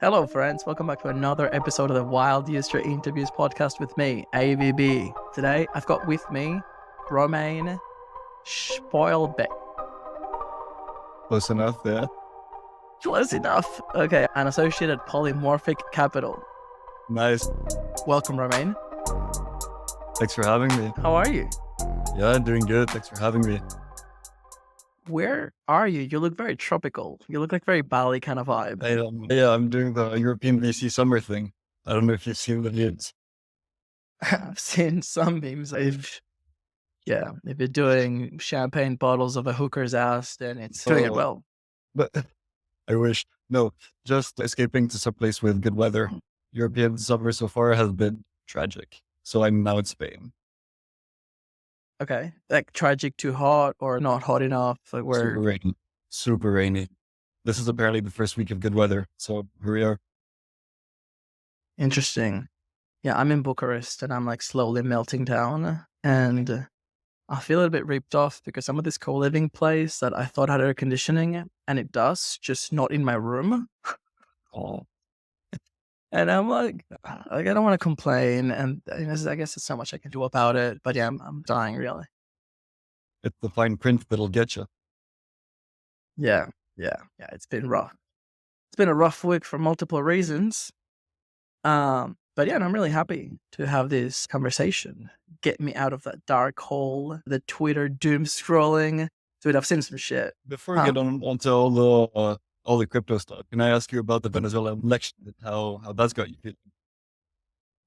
Hello, friends. Welcome back to another episode of the Wild User Interviews podcast with me, AVB. Today, I've got with me Romain Despoel. Close enough there. Close enough. Okay, an associate at Polymorphic Capital. Nice. Welcome, Romain. Thanks for having me. How are you? Yeah, doing good. Thanks for having me. Where are you? You look very tropical. You look like very Bali kind of vibe. I'm doing the European VC summer thing. I don't know if you've seen the news. I've seen some memes. If you're doing champagne bottles of a hooker's ass, then it's doing it well. But I wish. No, just escaping to some place with good weather. European summer so far has been tragic. So I'm now in Spain. Okay. Like tragic too hot or not hot enough? Like where? Super rainy. This is apparently the first week of good weather. So here we are. Interesting. Yeah, I'm in Bucharest and I'm like slowly melting down and I feel a bit ripped off because I'm at this co-living place that I thought had air conditioning and it does, just not in my room. Oh. And I'm like I don't want to complain, and I guess there's so much I can do about it. But yeah, I'm dying really. It's the fine print that'll get you. Yeah. It's been rough. It's been a rough week for multiple reasons. But yeah, and I'm really happy to have this conversation. Get me out of that dark hole, the Twitter doom scrolling. Dude, I've seen some shit. Before we get onto all the crypto stuff, can I ask you about the Venezuela election and how that's got you feeling?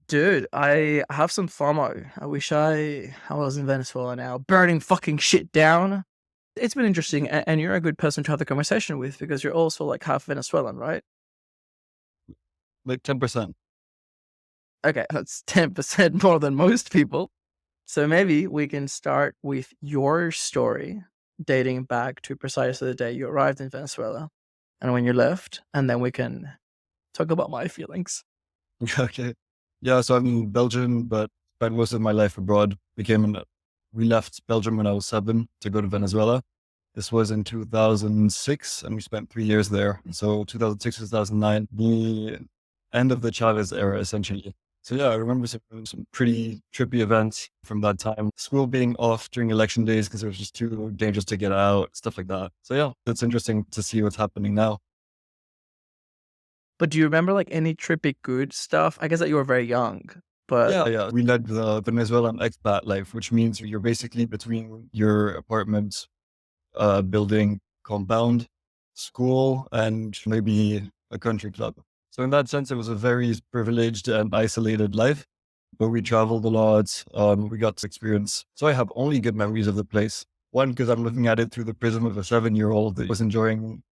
Dude, I have some FOMO. I wish I was in Venezuela now, burning fucking shit down. It's been interesting, and you're a good person to have the conversation with because you're also like half Venezuelan, right? Like 10%. Okay, that's 10% more than most people. So maybe we can start with your story dating back to precisely the day you arrived in Venezuela and when you left, and then we can talk about my feelings. Okay. Yeah, so I'm in Belgium, but spent most of my life abroad. We left Belgium when I was 7 to go to Venezuela. This was in 2006, and we spent 3 years there. So 2006, 2009, the end of the Chavez era, essentially. So yeah, I remember some pretty trippy events from that time. School being off during election days because it was just too dangerous to get out, stuff like that. So yeah, it's interesting to see what's happening now. But do you remember like any trippy good stuff? I guess that you were very young, but yeah. We led the Venezuelan expat life, which means you're basically between your apartment, building, compound, school, and maybe a country club. So in that sense, it was a very privileged and isolated life, but we traveled a lot. We got to experience. So I have only good memories of the place. One, because I'm looking at it through the prism of a 7-year-old that was enjoying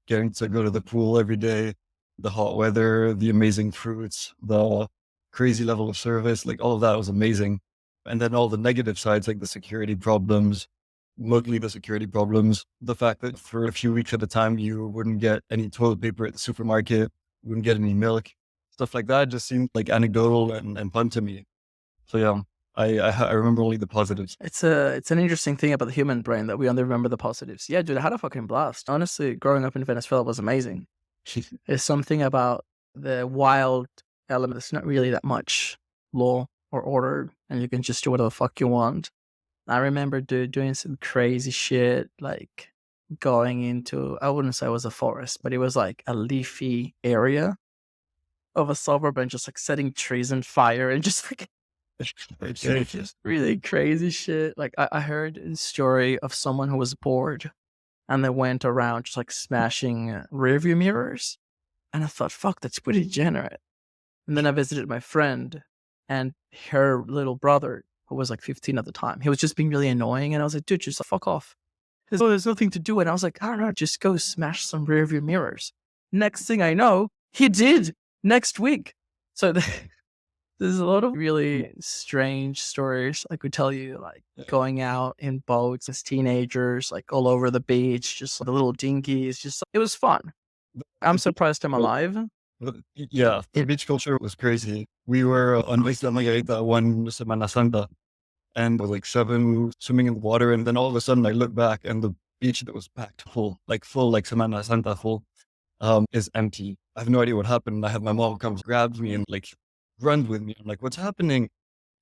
getting to go to the pool every day, the hot weather, the amazing fruits, the crazy level of service, like all of that was amazing. And then all the negative sides, like the security problems, mostly the security problems, the fact that for a few weeks at a time, you wouldn't get any toilet paper at the supermarket, you wouldn't get any milk, stuff like that just seemed like anecdotal and fun to me. So yeah, I remember only the positives. It's an interesting thing about the human brain that we only remember the positives. Yeah, dude, I had a fucking blast. Honestly, growing up in Venezuela was amazing. There's something about the wild element. There's not really that much law or order, and you can just do whatever the fuck you want. I remember doing some crazy shit, like going into, I wouldn't say it was a forest, but it was like a leafy area of a suburb and just like setting trees on fire and just like just really crazy shit. Like I heard a story of someone who was bored and they went around just like smashing rearview mirrors. And I thought, fuck, that's pretty degenerate. And then I visited my friend and her little brother, who was like 15 at the time. He was just being really annoying. And I was like, dude, just fuck off. There's nothing to do. And I was like, I don't know, just go smash some rearview mirrors. Next thing I know, he did next week. So there's a lot of really strange stories I could tell you, like going out in boats as teenagers, like all over the beach, just the little dinghies. Just it was fun. I'm surprised I'm alive. Yeah, the beach culture was crazy. We were on Isla Margarita one Semana Santa, and I was like 7 swimming in the water. And then all of a sudden I look back and the beach that was packed full like Semana Santa full. is empty. I have no idea what happened. I have my mom come grab me and like run with me. I'm like, what's happening?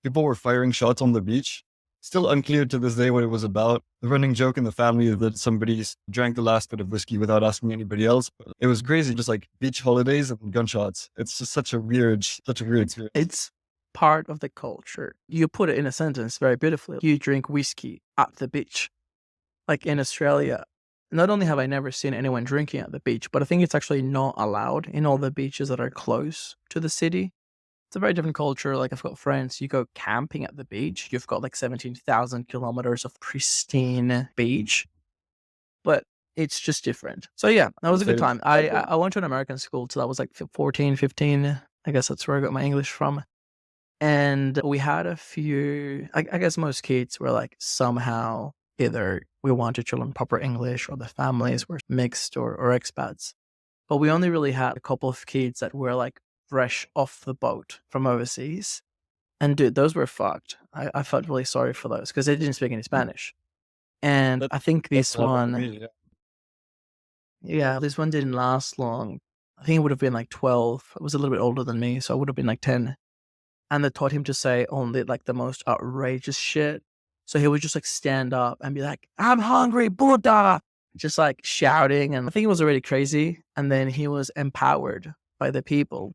People were firing shots on the beach. Still unclear to this day what it was about. The running joke in the family is that somebody drank the last bit of whiskey without asking anybody else. But it was crazy, just like beach holidays and gunshots. It's just such a weird experience. It's part of the culture. You put it in a sentence very beautifully. You drink whiskey at the beach. Like in Australia, not only have I never seen anyone drinking at the beach, but I think it's actually not allowed in all the beaches that are close to the city. It's a very different culture. Like I've got friends, you go camping at the beach, you've got like 17,000 kilometers of pristine beach, but it's just different. So yeah, that was a good time. I went to an American school till I was like 14, 15. I guess that's where I got my English from. And we had a few, I guess most kids were like somehow either we wanted to learn proper English or the families were mixed or expats. But we only really had a couple of kids that were like fresh off the boat from overseas. And dude, those were fucked. I felt really sorry for those because they didn't speak any Spanish. And I think this one, this one didn't last long. I think it would have been like 12. It was a little bit older than me, so I would have been like 10. And they taught him to say only like the most outrageous shit. So he would just like stand up and be like, I'm hungry, Buddha, just like shouting. And I think it was already crazy. And then he was empowered by the people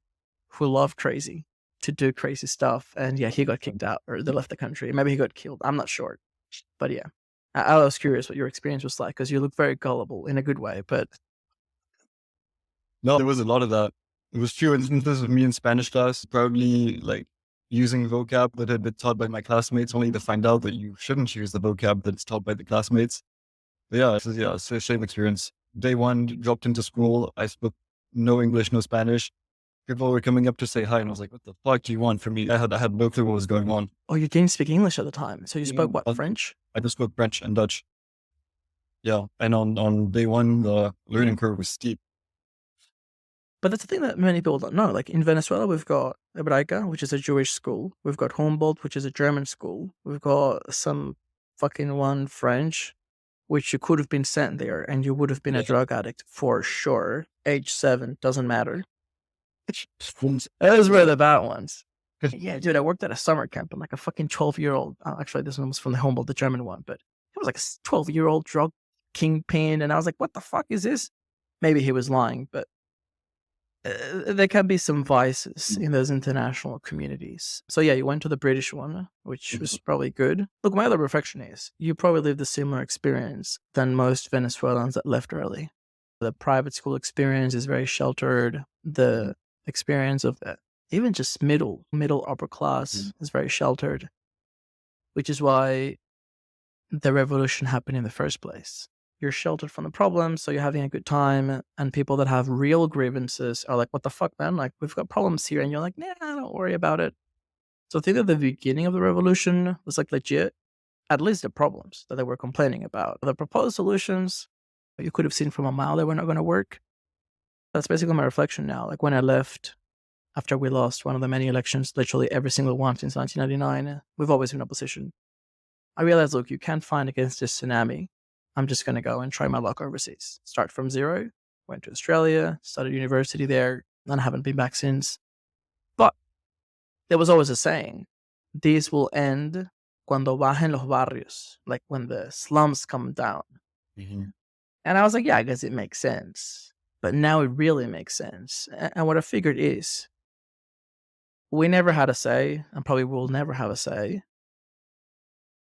who love crazy to do crazy stuff. And yeah, he got kicked out or they left the country. Maybe he got killed. I'm not sure. But yeah, I was curious what your experience was like because you look very gullible in a good way. But no, there was a lot of that. It was true instances of me in Spanish class, probably like using vocab that had been taught by my classmates, only to find out that you shouldn't use the vocab that's taught by the classmates. But yeah, it's a shame experience. Day one, dropped into school. I spoke no English, no Spanish. People were coming up to say hi, and I was like, "What the fuck do you want from me?" I had no clue what was going on. Oh, you didn't speak English at the time, so you spoke what, French? I just spoke French and Dutch. Yeah, and on day one, the learning curve was steep. But that's the thing that many people don't know. Like in Venezuela, we've got Hebraica, which is a Jewish school. We've got Humboldt, which is a German school. We've got some fucking one French, which you could have been sent there and you would have been a drug addict for sure. Age 7, doesn't matter. Those were the bad ones. Yeah, dude, I worked at a summer camp and like a fucking 12-year-old, actually this one was from the Humboldt, the German one, but it was like a 12-year-old drug kingpin. And I was like, what the fuck is this? Maybe he was lying, but there can be some vices in those international communities. So yeah, you went to the British one, which was probably good. Look, my other reflection is you probably lived a similar experience than most Venezuelans that left early. The private school experience is very sheltered. The experience of even just middle upper class is very sheltered, which is why the revolution happened in the first place. You're sheltered from the problems, so you're having a good time, and people that have real grievances are like, what the fuck, man? Like, we've got problems here, and you're like, nah, don't worry about it. So I think that the beginning of the revolution was like legit, at least the problems that they were complaining about. The proposed solutions, you could have seen from a mile, they were not going to work. That's basically my reflection now. Like when I left, after we lost one of the many elections, literally every single one since 1999, we've always been in opposition. I realized, look, you can't fight against this tsunami. I'm just going to go and try my luck overseas. Start from zero, went to Australia, started university there, and I haven't been back since. But there was always a saying, these will end cuando bajen los barrios, like when the slums come down. Mm-hmm. And I was like, yeah, I guess it makes sense. But now it really makes sense. And what I figured is, we never had a say, and probably will never have a say,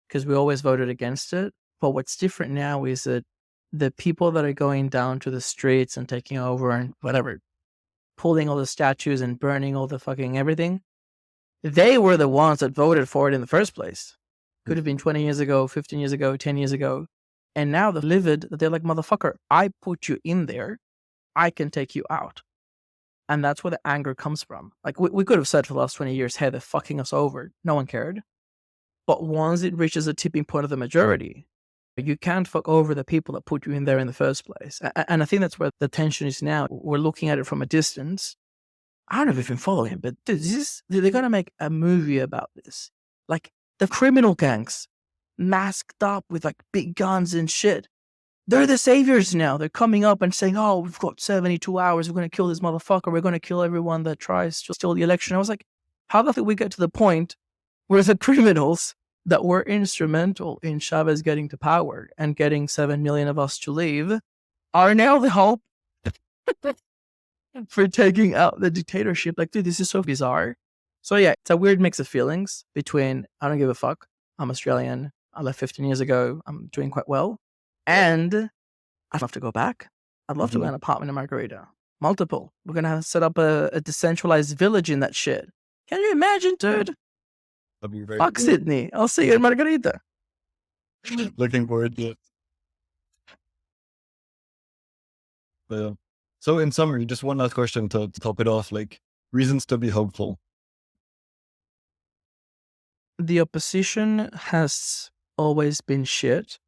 because we always voted against it. But what's different now is that the people that are going down to the streets and taking over and whatever, pulling all the statues and burning all the fucking everything, they were the ones that voted for it in the first place. Could have been 20 years ago, 15 years ago, 10 years ago. And now they're livid that they're like, motherfucker, I put you in there. I can take you out. And that's where the anger comes from. Like we could have said for the last 20 years, hey, they're fucking us over. No one cared. But once it reaches a tipping point of the majority, you can't fuck over the people that put you in there in the first place. And I think that's where the tension is now. We're looking at it from a distance. I don't know if you've been following, but dude, they're going to make a movie about this. Like the criminal gangs masked up with like big guns and shit. They're the saviors now. They're coming up and saying, oh, we've got 72 hours. We're going to kill this motherfucker. We're going to kill everyone that tries to steal the election. I was like, how the fuck we get to the point where the criminals that were instrumental in Chavez getting to power and getting 7 million of us to leave are now the hope for taking out the dictatorship? Like, dude, this is so bizarre. So yeah, it's a weird mix of feelings between, I don't give a fuck, I'm Australian, I left 15 years ago, I'm doing quite well, and I'd love to go back. I'd love to get an apartment in Margarita. Multiple. We're going to set up a decentralized village in that shit. Can you imagine, dude? That'd be very Fuck cool. Sydney. I'll see you in Margarita. Looking forward to it. But, yeah. So in summary, just one last question to top it off, like reasons to be hopeful. The opposition has always been shit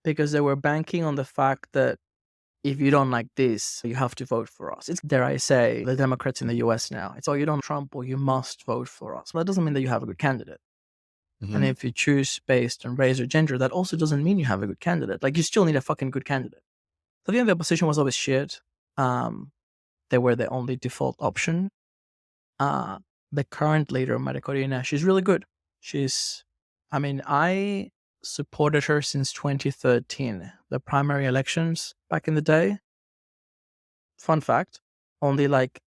because they were banking on the fact that if you don't like this, you have to vote for us. It's, dare I say, the Democrats in the US now. It's, oh, you don't Trump or you must vote for us. Well, that doesn't mean that you have a good candidate. And if you choose based on race or gender, that also doesn't mean you have a good candidate. Like, you still need a fucking good candidate. So I think the opposition was always shit. They were the only default option. The current leader, Maria Corina, she's really good. I supported her since 2013, the primary elections back in the day. Fun fact, only like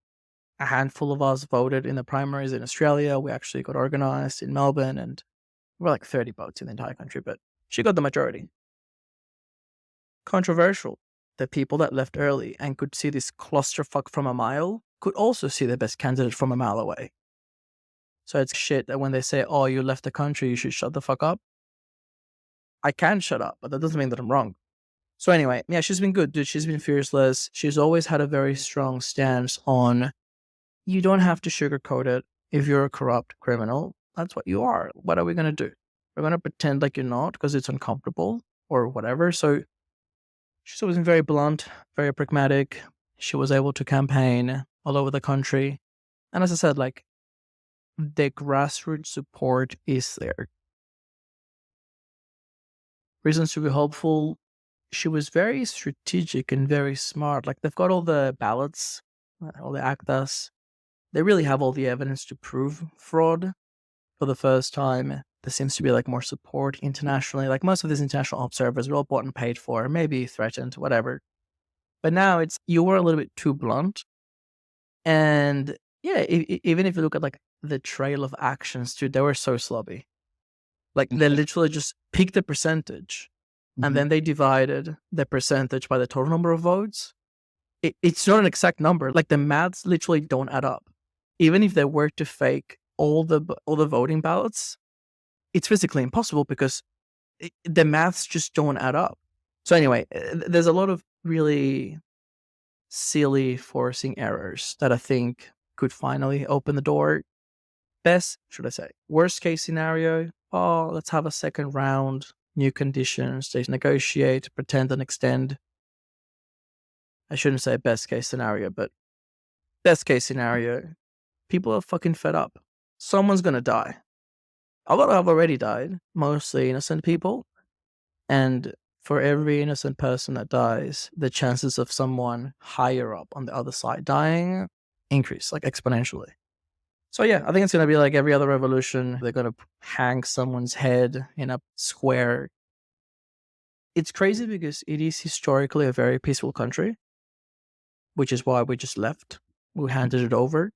a handful of us voted in the primaries in Australia. We actually got organized in Melbourne, and we're like 30 votes in the entire country, but she got the majority. Controversial. The people that left early and could see this clusterfuck from a mile could also see the best candidate from a mile away. So it's shit that when they say, oh, you left the country, you should shut the fuck up. I can shut up, but that doesn't mean that I'm wrong. So anyway, yeah, she's been good, dude. She's been fearless. She's always had a very strong stance on, you don't have to sugarcoat it. If you're a corrupt criminal, that's what you are. What are we going to do? We're going to pretend like you're not because it's uncomfortable or whatever. So she's always been very blunt, very pragmatic. She was able to campaign all over the country. And as I said, like, the grassroots support is there. Reasons to be hopeful. She was very strategic and very smart. Like, they've got all the ballots, all the actas. They really have all the evidence to prove fraud. For the first time, there seems to be like more support internationally. Like, most of these international observers were all bought and paid for, maybe threatened, whatever. But now it's, you were a little bit too blunt. And yeah, even if you look at like the trail of actions, dude, they were so sloppy. Like, they literally just picked the percentage and then they divided the percentage by the total number of votes. It's not an exact number. Like, the maths literally don't add up. Even if they were to fake all the voting ballots, it's physically impossible because the maths just don't add up. So anyway, there's a lot of really silly forcing errors that I think could finally open the door. Worst case scenario, oh, let's have a second round, new conditions, they negotiate, pretend and extend. I shouldn't say best case scenario, but best case scenario, people are fucking fed up. Someone's gonna die. A lot have already died, mostly innocent people. And for every innocent person that dies, the chances of someone higher up on the other side dying increase, like, exponentially. So yeah, I think it's going to be like every other revolution. They're going to hang someone's head in a square. It's crazy because it is historically a very peaceful country, which is why we just left. We handed it over.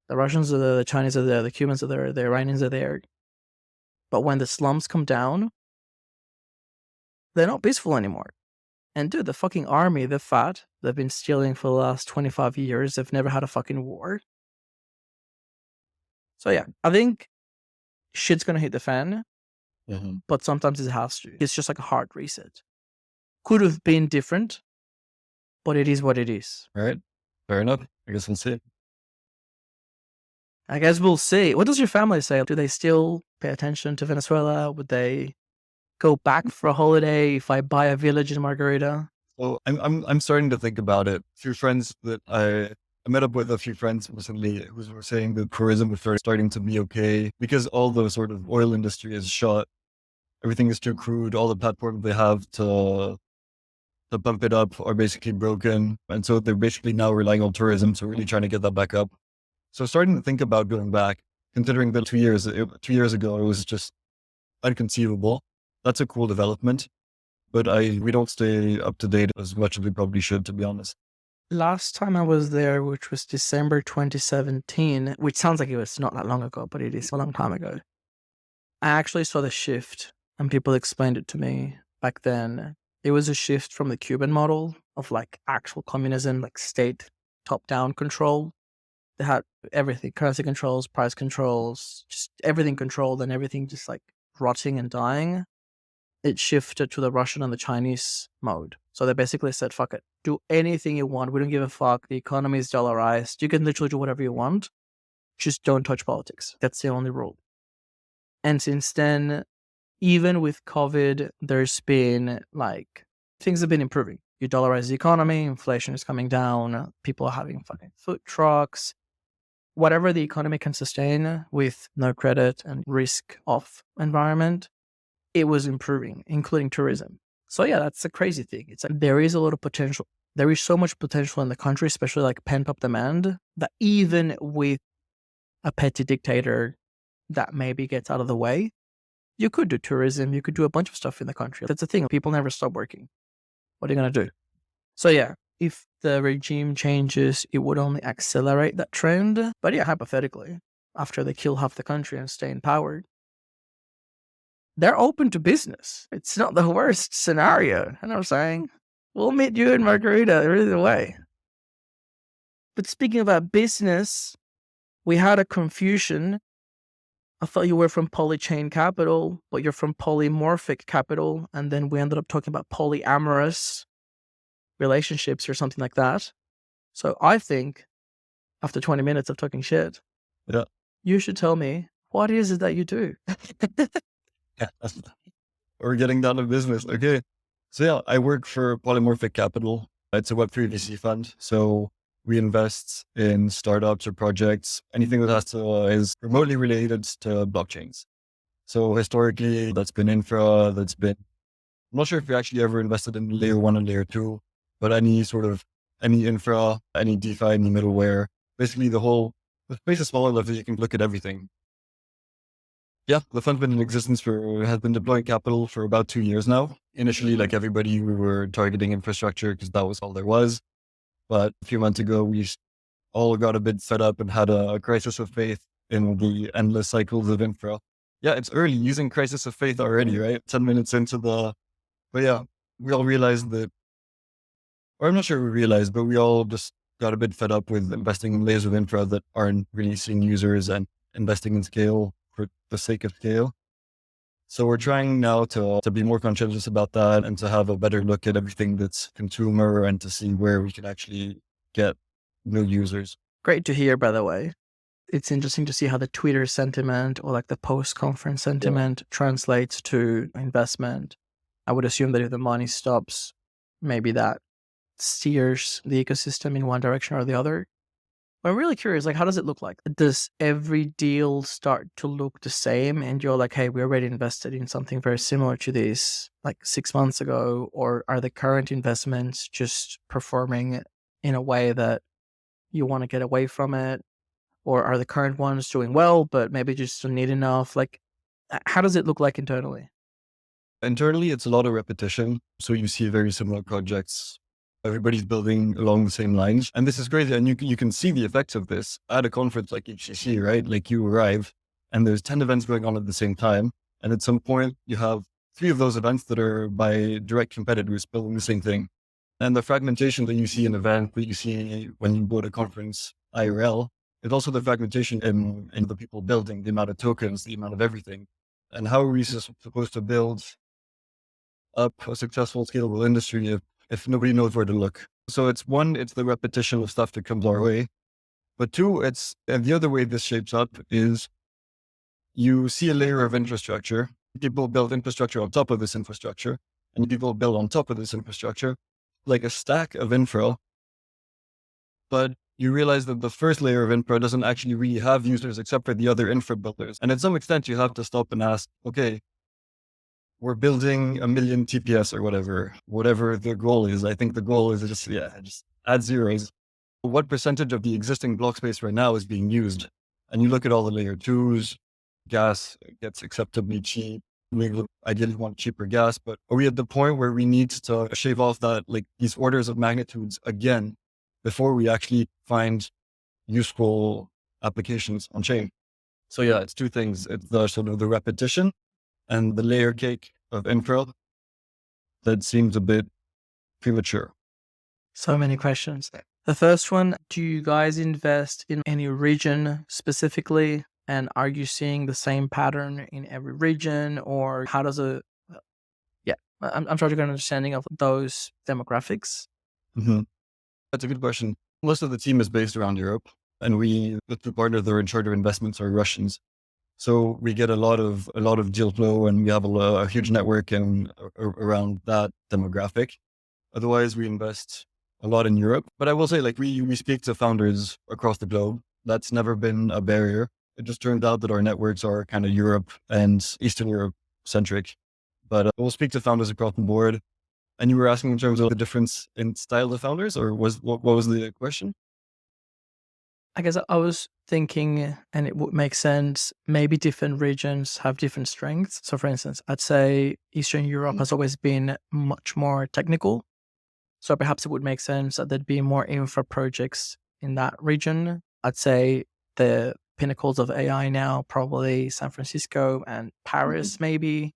The Russians are there, the Chinese are there, the Cubans are there, the Iranians are there. But when the slums come down, they're not peaceful anymore. And dude, the fucking army, they're fat. They've been stealing for the last 25 years. They've never had a fucking war. So yeah, I think shit's gonna hit the fan, but sometimes it has to. It's just like a hard reset. Could have been different, but it is what it is. All right. Fair enough. I guess we'll see. I guess we'll see. What does your family say? Do they still pay attention to Venezuela? Would they go back for a holiday if I buy a village in Margarita? So I'm starting to think about it. A few friends that I met up with a few friends recently who were saying that tourism was starting to be okay because all the sort of oil industry is shut everything is too crude. All the platforms they have to bump it up are basically broken. And so they're basically now relying on tourism. So really trying to get that back up. So starting to think about going back, considering that 2 years ago, it was just inconceivable. That's a cool development, but we don't stay up to date as much as we probably should, to be honest. Last time I was there, which was December 2017, which sounds like it was not that long ago, but it is a long time ago. I actually saw the shift and people explained it to me back then. It was a shift from the Cuban model of like actual communism, like state top-down control. They had everything, currency controls, price controls, just everything controlled and everything just like rotting and dying. It shifted to the Russian and the Chinese mode. So they basically said, fuck it, do anything you want. We don't give a fuck. The economy is dollarized. You can literally do whatever you want. Just don't touch politics. That's the only rule. And since then, even with COVID, there's been like, things have been improving. You dollarize the economy, inflation is coming down, people are having fucking food trucks. Whatever the economy can sustain with no credit and risk off environment, it was improving, including tourism. So yeah, that's a crazy thing. It's like there is a lot of potential. There is so much potential in the country, especially like pent up demand, that even with a petty dictator that maybe gets out of the way, you could do tourism, you could do a bunch of stuff in the country. That's the thing. People never stop working. What are you going to do? So yeah, if the regime changes, it would only accelerate that trend. But yeah, hypothetically, after they kill half the country and stay in power, they're open to business. It's not the worst scenario. You know what I'm saying? We'll meet you in Margarita either way. But speaking about business, we had a confusion. I thought you were from Polychain Capital, but you're from Polymorphic Capital. And then we ended up talking about polyamorous relationships or something like that. So I think after 20 minutes of talking shit, Yeah. you should tell me, what is it that you do? Yeah. We're getting down to business. Okay. So yeah, I work for Polymorphic Capital. It's a Web3 VC fund. So we invest in startups or projects, anything that is remotely related to blockchains. So historically, that's been Infra, I'm not sure if we actually ever invested in layer 1 and layer 2, but any Infra, any DeFi, any middleware, basically the space is small enough that you can look at everything. Yeah, the fund's been in existence has been deploying capital for about 2 years now. Initially, like everybody, we were targeting infrastructure because that was all there was. But a few months ago, we all got a bit fed up and had a crisis of faith in the endless cycles of infra. Yeah, it's early using crisis of faith already, right? 10 minutes into but yeah, we all realized that, or I'm not sure we realized, but we all just got a bit fed up with investing in layers of infra that aren't really seeing users and investing in scale for the sake of scale. So we're trying now to be more conscientious about that and to have a better look at everything that's consumer and to see where we can actually get new users. Great to hear, by the way. It's interesting to see how the Twitter sentiment or like the post-conference sentiment translates to investment. I would assume that if the money stops, maybe that steers the ecosystem in one direction or the other. But I'm really curious, like, how does it look like? Does every deal start to look the same and you're like, hey, we already invested in something very similar to this like 6 months ago? Or are the current investments just performing in a way that you want to get away from it? Or are the current ones doing well, but maybe just don't need enough? Like, how does it look like internally? Internally, it's a lot of repetition. So you see very similar projects. Everybody's building along the same lines. And this is crazy. And you can see the effects of this at a conference like ETH CC, right? Like you arrive and there's 10 events going on at the same time. And at some point you have 3 of those events that are by direct competitors building the same thing. And the fragmentation that you see in event that you see when you go to conference IRL, it's also the fragmentation in the people building, the amount of tokens, the amount of everything. And how are we supposed to build up a successful scalable industry if nobody knows where to look? So it's the repetition of stuff that comes our way. But 2, and the other way this shapes up is you see a layer of infrastructure. People build infrastructure on top of this infrastructure, and people build on top of this infrastructure, like a stack of infra. But you realize that the first layer of infra doesn't actually really have users except for the other infra builders. And at some extent, you have to stop and ask, okay, we're building 1,000,000 TPS or whatever the goal is. I think the goal is just add zeros. What percentage of the existing block space right now is being used? And you look at all the layer twos, gas gets acceptably cheap. We ideally want cheaper gas, but are we at the point where we need to shave off that, like these orders of magnitudes again, before we actually find useful applications on chain? So yeah, it's two things. It's the sort of the repetition and the layer cake of infra that seems a bit premature. So many questions. The first one, do you guys invest in any region specifically? And are you seeing the same pattern in every region, or how does it? I'm trying to get an understanding of those demographics. Mm-hmm. That's a good question. Most of the team is based around Europe, and the partners that are in charge of investments are Russians. So we get a lot of deal flow, and we have a huge network and around that demographic. Otherwise, we invest a lot in Europe. But I will say, like we speak to founders across the globe. That's never been a barrier. It just turns out that our networks are kind of Europe and Eastern Europe centric. But we'll speak to founders across the board. And you were asking in terms of the difference in style of founders, or what was the question? I guess I was thinking, and it would make sense, maybe different regions have different strengths. So for instance, I'd say Eastern Europe has always been much more technical. So perhaps it would make sense that there'd be more infra projects in that region. I'd say the pinnacles of AI now, probably San Francisco and Paris, maybe.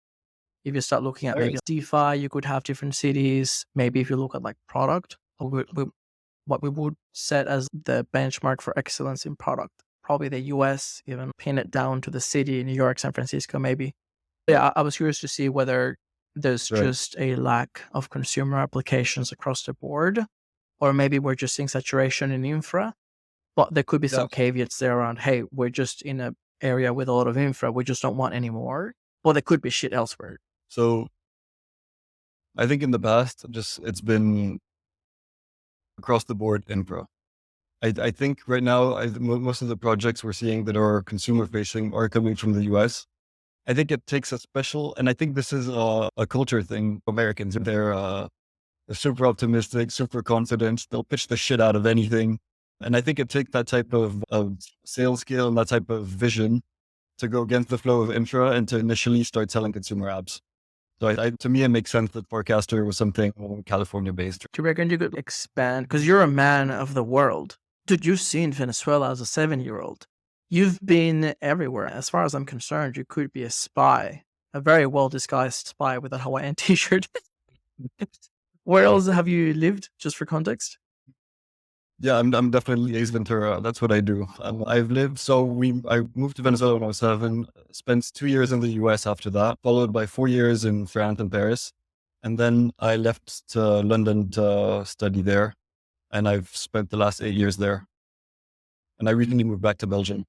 If you start looking at maybe DeFi, you could have different cities. Maybe if you look at like product, what we would set as the benchmark for excellence in product, probably the US, even pin it down to the city, New York, San Francisco, maybe. Yeah, I was curious to see whether there's just a lack of consumer applications across the board, or maybe we're just seeing saturation in infra, but there could be some caveats there around, hey, we're just in an area with a lot of infra, we just don't want any more. Well, there could be shit elsewhere. So I think in the past, it's been across the board infra. I think right now, most of the projects we're seeing that are consumer facing are coming from the US. I think it takes a special, and I think this is a culture thing. Americans, they're super optimistic, super confident. They'll pitch the shit out of anything. And I think it takes that type of sales skill and that type of vision to go against the flow of infra and to initially start selling consumer apps. So to me, it makes sense that Forecaster was something California based. Do you reckon you could expand? Because you're a man of the world. Dude, you've seen Venezuela as a 7-year-old. You've been everywhere. As far as I'm concerned, you could be a spy, a very well disguised spy with a Hawaiian t-shirt. Where else have you lived, just for context? Yeah, I'm definitely Ace Ventura. That's what I do. I moved to Venezuela when I was 7, spent 2 years in the US after that, followed by 4 years in France and Paris. And then I left to London to study there. And I've spent the last 8 years there. And I recently moved back to Belgium.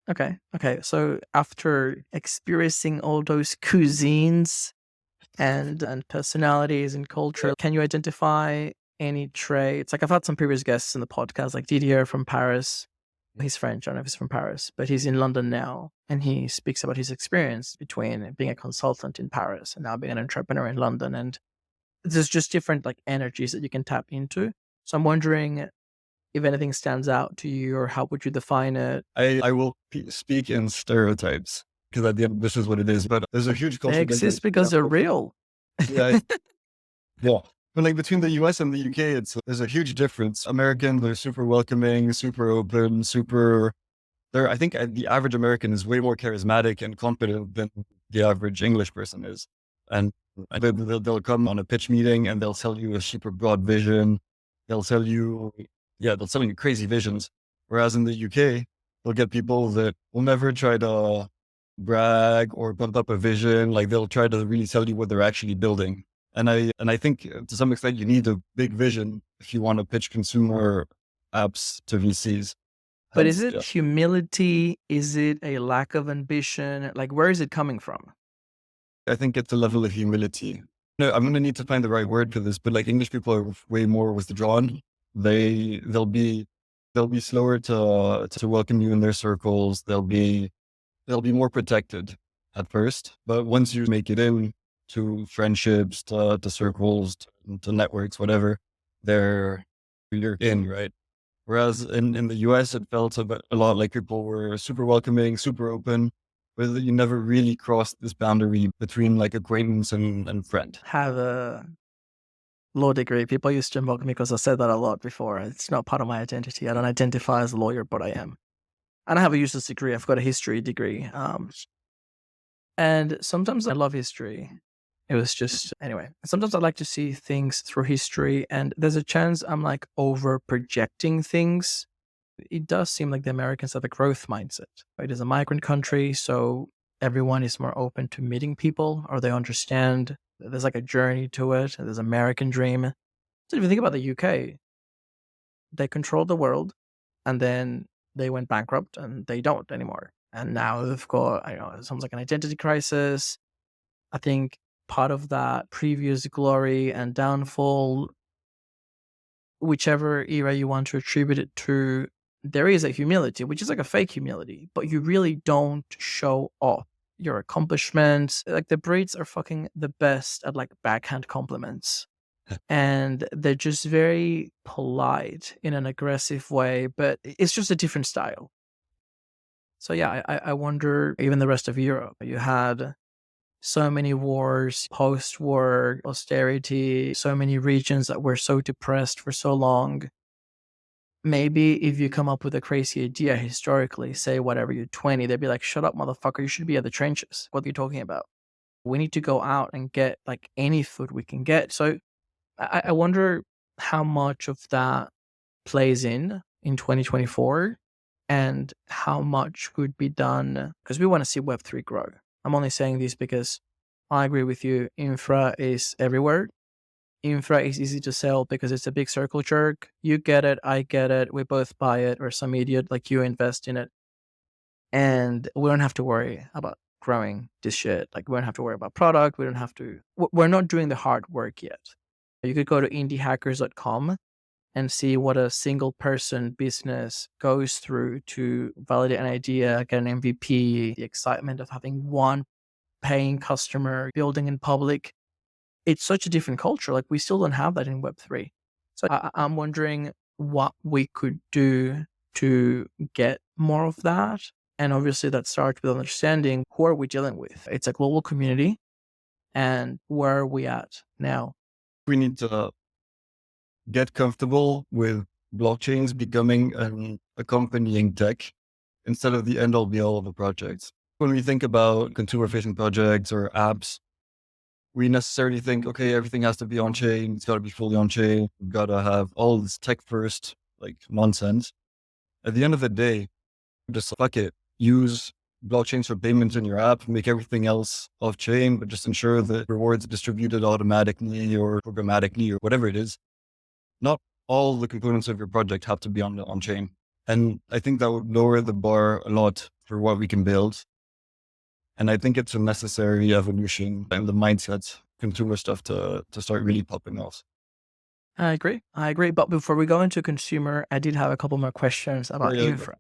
Okay. So after experiencing all those cuisines and personalities and culture, can you identify any traits? Like I've had some previous guests in the podcast, like Didier from Paris. He's French. I don't know if he's from Paris, but he's in London now. And he speaks about his experience between being a consultant in Paris and now being an entrepreneur in London. And there's just different like energies that you can tap into. So I'm wondering if anything stands out to you, or how would you define it? I will speak in stereotypes because at the end, this is what it is. But there's a huge culture. They exist because they're real. Yeah. Yeah. But like between the US and the UK, there's a huge difference. Americans are super welcoming, super open, I think the average American is way more charismatic and confident than the average English person is. And they'll come on a pitch meeting and they'll sell you a super broad vision. They'll sell you crazy visions. Whereas in the UK, they'll get people that will never try to brag or bump up a vision. Like they'll try to really sell you what they're actually building. And I think to some extent you need a big vision if you want to pitch consumer apps to VCs. But is it humility? Is it a lack of ambition? Like where is it coming from? I think it's a level of humility. No, I'm going to need to find the right word for this, but like English people are way more withdrawn. They'll be slower to welcome you in their circles. They'll be more protected. at first, but once you make it in to friendships, to circles, to networks, whatever, you're in, right? Whereas in the US, it felt a lot like people were super welcoming, super open, but you never really crossed this boundary between like acquaintance and friend. Have a law degree. People used to mock me because I said that a lot before. It's not part of my identity. I don't identify as a lawyer, but I am. And I have a useless degree. I've got a history degree. And sometimes I love history. It was just, anyway, sometimes I like to see things through history, and there's a chance I'm like over projecting things. It does seem like the Americans have a growth mindset. It is a migrant country, so everyone is more open to meeting people, or they understand that there's like a journey to it. There's American dream. So if you think about the UK, they controlled the world, and then they went bankrupt, and they don't anymore. And now they've got, I don't know, it sounds like an identity crisis. I think part of that previous glory and downfall, whichever era you want to attribute it to, there is a humility, which is like a fake humility, but you really don't show off your accomplishments. Like the Brits are fucking the best at like backhand compliments. And they're just very polite in an aggressive way, but it's just a different style. So yeah, I wonder, even the rest of Europe, you had so many wars, post-war austerity, so many regions that were so depressed for so long. Maybe if you come up with a crazy idea historically, say whatever, you're 20, they'd be like, shut up, motherfucker, you should be at the trenches. What are you talking about? We need to go out and get like any food we can get. So I wonder how much of that plays in 2024 and how much could be done, because we want to see Web3 grow. I'm only saying this because I agree with you. Infra is everywhere. Infra is easy to sell because it's a big circle jerk. You get it, I get it, we both buy it, or some idiot like you invest in it. And we don't have to worry about growing this shit. Like, we don't have to worry about product. We don't have to, we're not doing the hard work yet. You could go to indiehackers.com and see what a single person business goes through to validate an idea, get an MVP, the excitement of having one paying customer, building in public. It's such a different culture. Like, we still don't have that in Web3. So I'm wondering what we could do to get more of that. And obviously that starts with understanding who are we dealing with. It's a global community, and where are we at now? We need to get comfortable with blockchains becoming an accompanying tech instead of the end all be all of the projects. When we think about consumer facing projects or apps, we necessarily think, okay, everything has to be on chain. It's got to be fully on chain. We've got to have all this tech first, like nonsense. At the end of the day, just fuck it. Use blockchains for payments in your app, make everything else off chain, but just ensure that rewards are distributed automatically or programmatically or whatever it is. Not all the components of your project have to be on chain. And I think that would lower the bar a lot for what we can build. And I think it's a necessary evolution in the mindset, consumer stuff to start really popping off. I agree. But before we go into consumer, I did have a couple more questions about infra.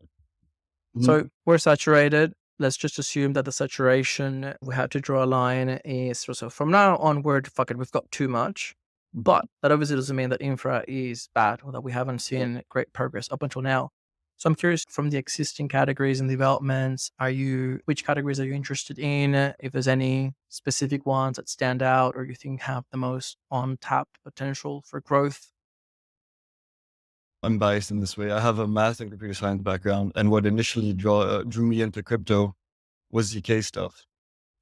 Mm-hmm. So we're saturated. Let's just assume that the saturation, we had to draw a line, is so from now onward, fuck it, we've got too much. But that obviously doesn't mean that infra is bad or that we haven't seen great progress up until now. So I'm curious, from the existing categories and developments, which categories are you interested in? If there's any specific ones that stand out or you think have the most untapped potential for growth? I'm biased in this way. I have a math and computer science background, and what initially drew me into crypto was ZK stuff.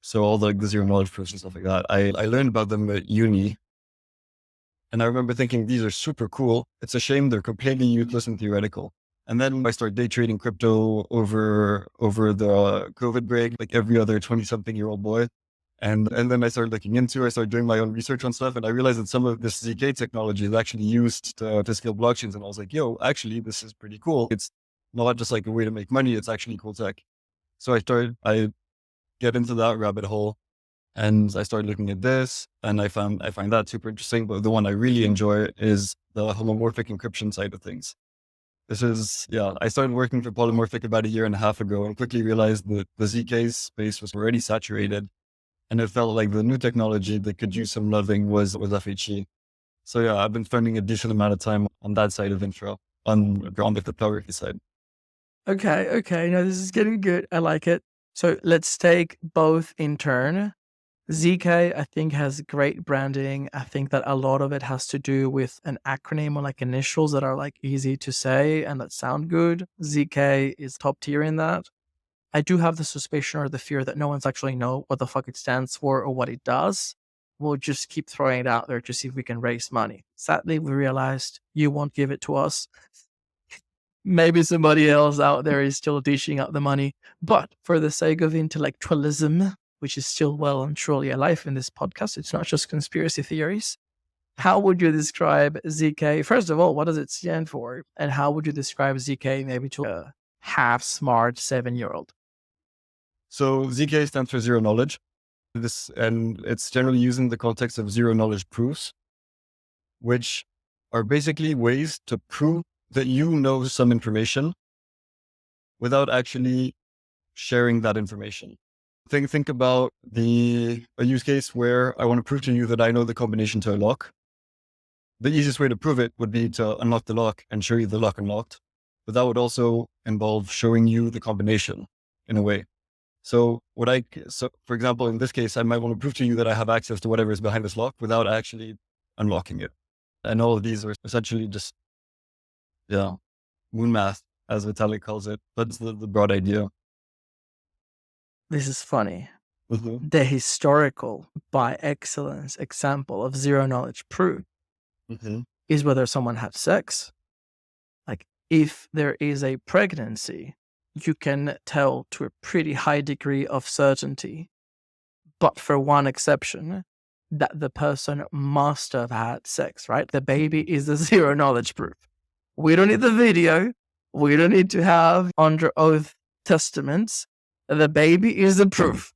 So all the zero knowledge proofs and stuff like that. I learned about them at uni. And I remember thinking, these are super cool. It's a shame they're completely useless and theoretical. And then I started day trading crypto over the COVID break, like every other 20-something-year-old boy. And then I started started doing my own research on stuff. And I realized that some of this ZK technology is actually used to scale blockchains. And I was like, yo, actually, this is pretty cool. It's not just like a way to make money. It's actually cool tech. So I get into that rabbit hole. And I started looking at this, and I find that super interesting. But the one I really enjoy is the homomorphic encryption side of things. I started working for Polymorphic about 1.5 years ago and quickly realized that the ZK space was already saturated. And it felt like the new technology that could use some loving was FHE. So yeah, I've been spending a decent amount of time on that side of Infra, on the cryptography side. Okay. No, this is getting good. I like it. So let's take both in turn. ZK, I think, has great branding. I think that a lot of it has to do with an acronym or like initials that are like easy to say and that sound good. ZK is top tier in that. I do have the suspicion or the fear that no one's actually know what the fuck it stands for or what it does. We'll just keep throwing it out there to see if we can raise money. Sadly, we realized you won't give it to us. Maybe somebody else out there is still dishing out the money. But for the sake of intellectualism, which is still well and truly alive in this podcast, it's not just conspiracy theories. How would you describe ZK? First of all, what does it stand for? And how would you describe ZK maybe to a half smart 7-year-old? So ZK stands for zero knowledge. And it's generally used in the context of zero knowledge proofs, which are basically ways to prove that you know some information without actually sharing that information. Think about a use case where I want to prove to you that I know the combination to a lock. The easiest way to prove it would be to unlock the lock and show you the lock unlocked, but that would also involve showing you the combination in a way. So for example, in this case, I might want to prove to you that I have access to whatever is behind this lock without actually unlocking it. And all of these are essentially just, moon math, as Vitalik calls it. That's the broad idea. This is funny. Mm-hmm. The historical, by excellence, example of zero knowledge proof is whether someone had sex. Like, if there is a pregnancy, you can tell to a pretty high degree of certainty, but for one exception, that the person must have had sex, right? The baby is the zero knowledge proof. We don't need the video. We don't need to have under oath testaments. The baby is the proof.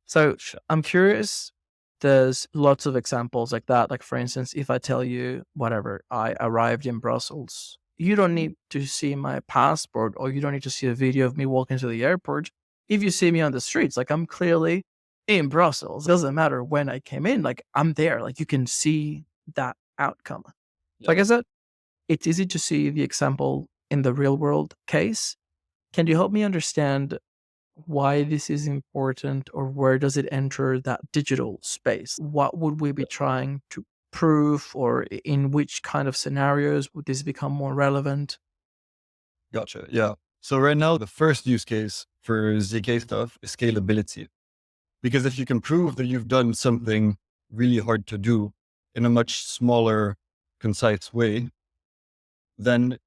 So I'm curious, there's lots of examples like that. Like, for instance, if I tell you, whatever, I arrived in Brussels, you don't need to see my passport or you don't need to see a video of me walking to the airport. If you see me on the streets, like, I'm clearly in Brussels. It doesn't matter when I came in, like, I'm there. Like, you can see that outcome. Yeah. Like I said, it's easy to see the example in the real world case. Can you help me understand why this is important, or where does it enter that digital space? What would we be trying to prove, or in which kind of scenarios would this become more relevant? Gotcha. Yeah. So right now, the first use case for ZK stuff is scalability. Because if you can prove that you've done something really hard to do in a much smaller, concise way, then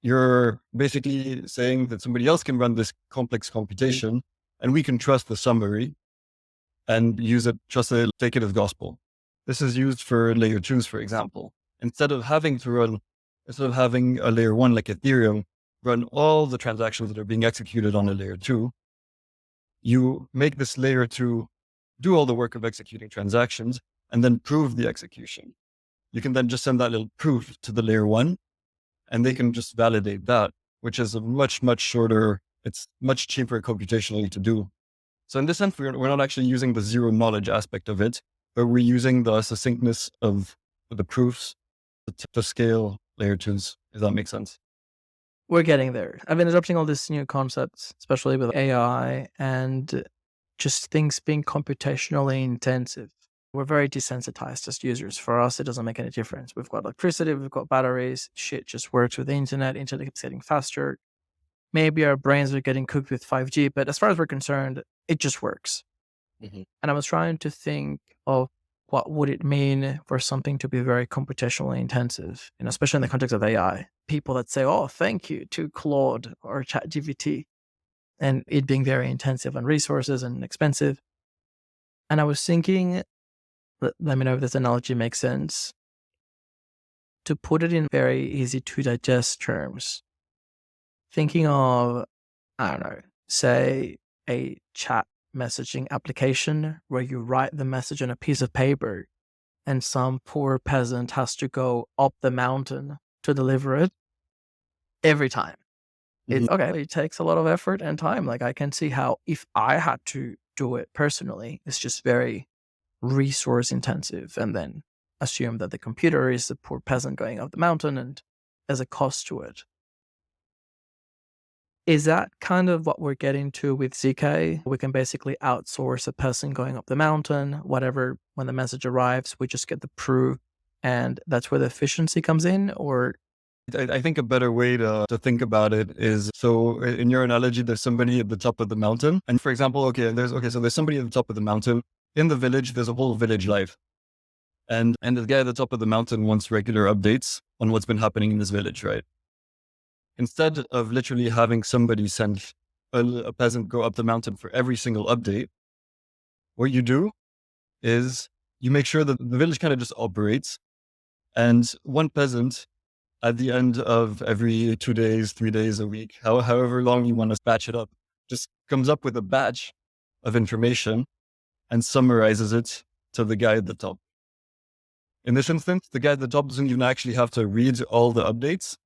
you're basically saying that somebody else can run this complex computation and we can trust the summary and take it as gospel. This is used for layer 2s, for example. Instead of having a layer 1 like Ethereum run all the transactions that are being executed on a layer 2, you make this layer 2 do all the work of executing transactions and then prove the execution. You can then just send that little proof to the layer 1 and they can just validate that, which is a much, much shorter, it's much cheaper computationally to do. So in this sense, we're not actually using the zero knowledge aspect of it, but we're using the succinctness of the proofs to scale layer 2s, if that makes sense. We're getting there. I've been adopting all these new concepts, especially with AI and just things being computationally intensive. We're very desensitized as users. For us, it doesn't make any difference. We've got electricity, we've got batteries, shit just works with the internet keeps getting faster. Maybe our brains are getting cooked with 5G, but as far as we're concerned, it just works. And I was trying to think of what would it mean for something to be very computationally intensive, and especially in the context of AI. People that say, oh, thank you to Claude or ChatGPT, and it being very intensive on resources and expensive. And I was thinking, let me know if this analogy makes sense, to put it in very easy to digest terms. Thinking of, I don't know, say a chat messaging application where you write the message on a piece of paper and some poor peasant has to go up the mountain to deliver it. every time. It's okay. It takes a lot of effort and time. Like I can see how if I had to do it personally, it's just very resource intensive. And then assume that the computer is the poor peasant going up the mountain and there's a cost to it. Is that kind of what we're getting to with ZK? We can basically outsource a person going up the mountain, whatever, when the message arrives, we just get the proof and that's where the efficiency comes in? Or I think a better way to think about it is, so in your analogy, there's somebody at the top of the mountain. And for example, so there's somebody at the top of the mountain. In the village, there's a whole village life. And the guy at the top of the mountain wants regular updates on what's been happening in this village, right? Instead of literally having somebody send a peasant go up the mountain for every single update, what you do is you make sure that the village kind of just operates. And one peasant at the end of every 2 days, 3 days a week, however long you want to batch it up, just comes up with a batch of information and summarizes it to the guy at the top. In this instance, the guy at the top doesn't even actually have to read all the updates.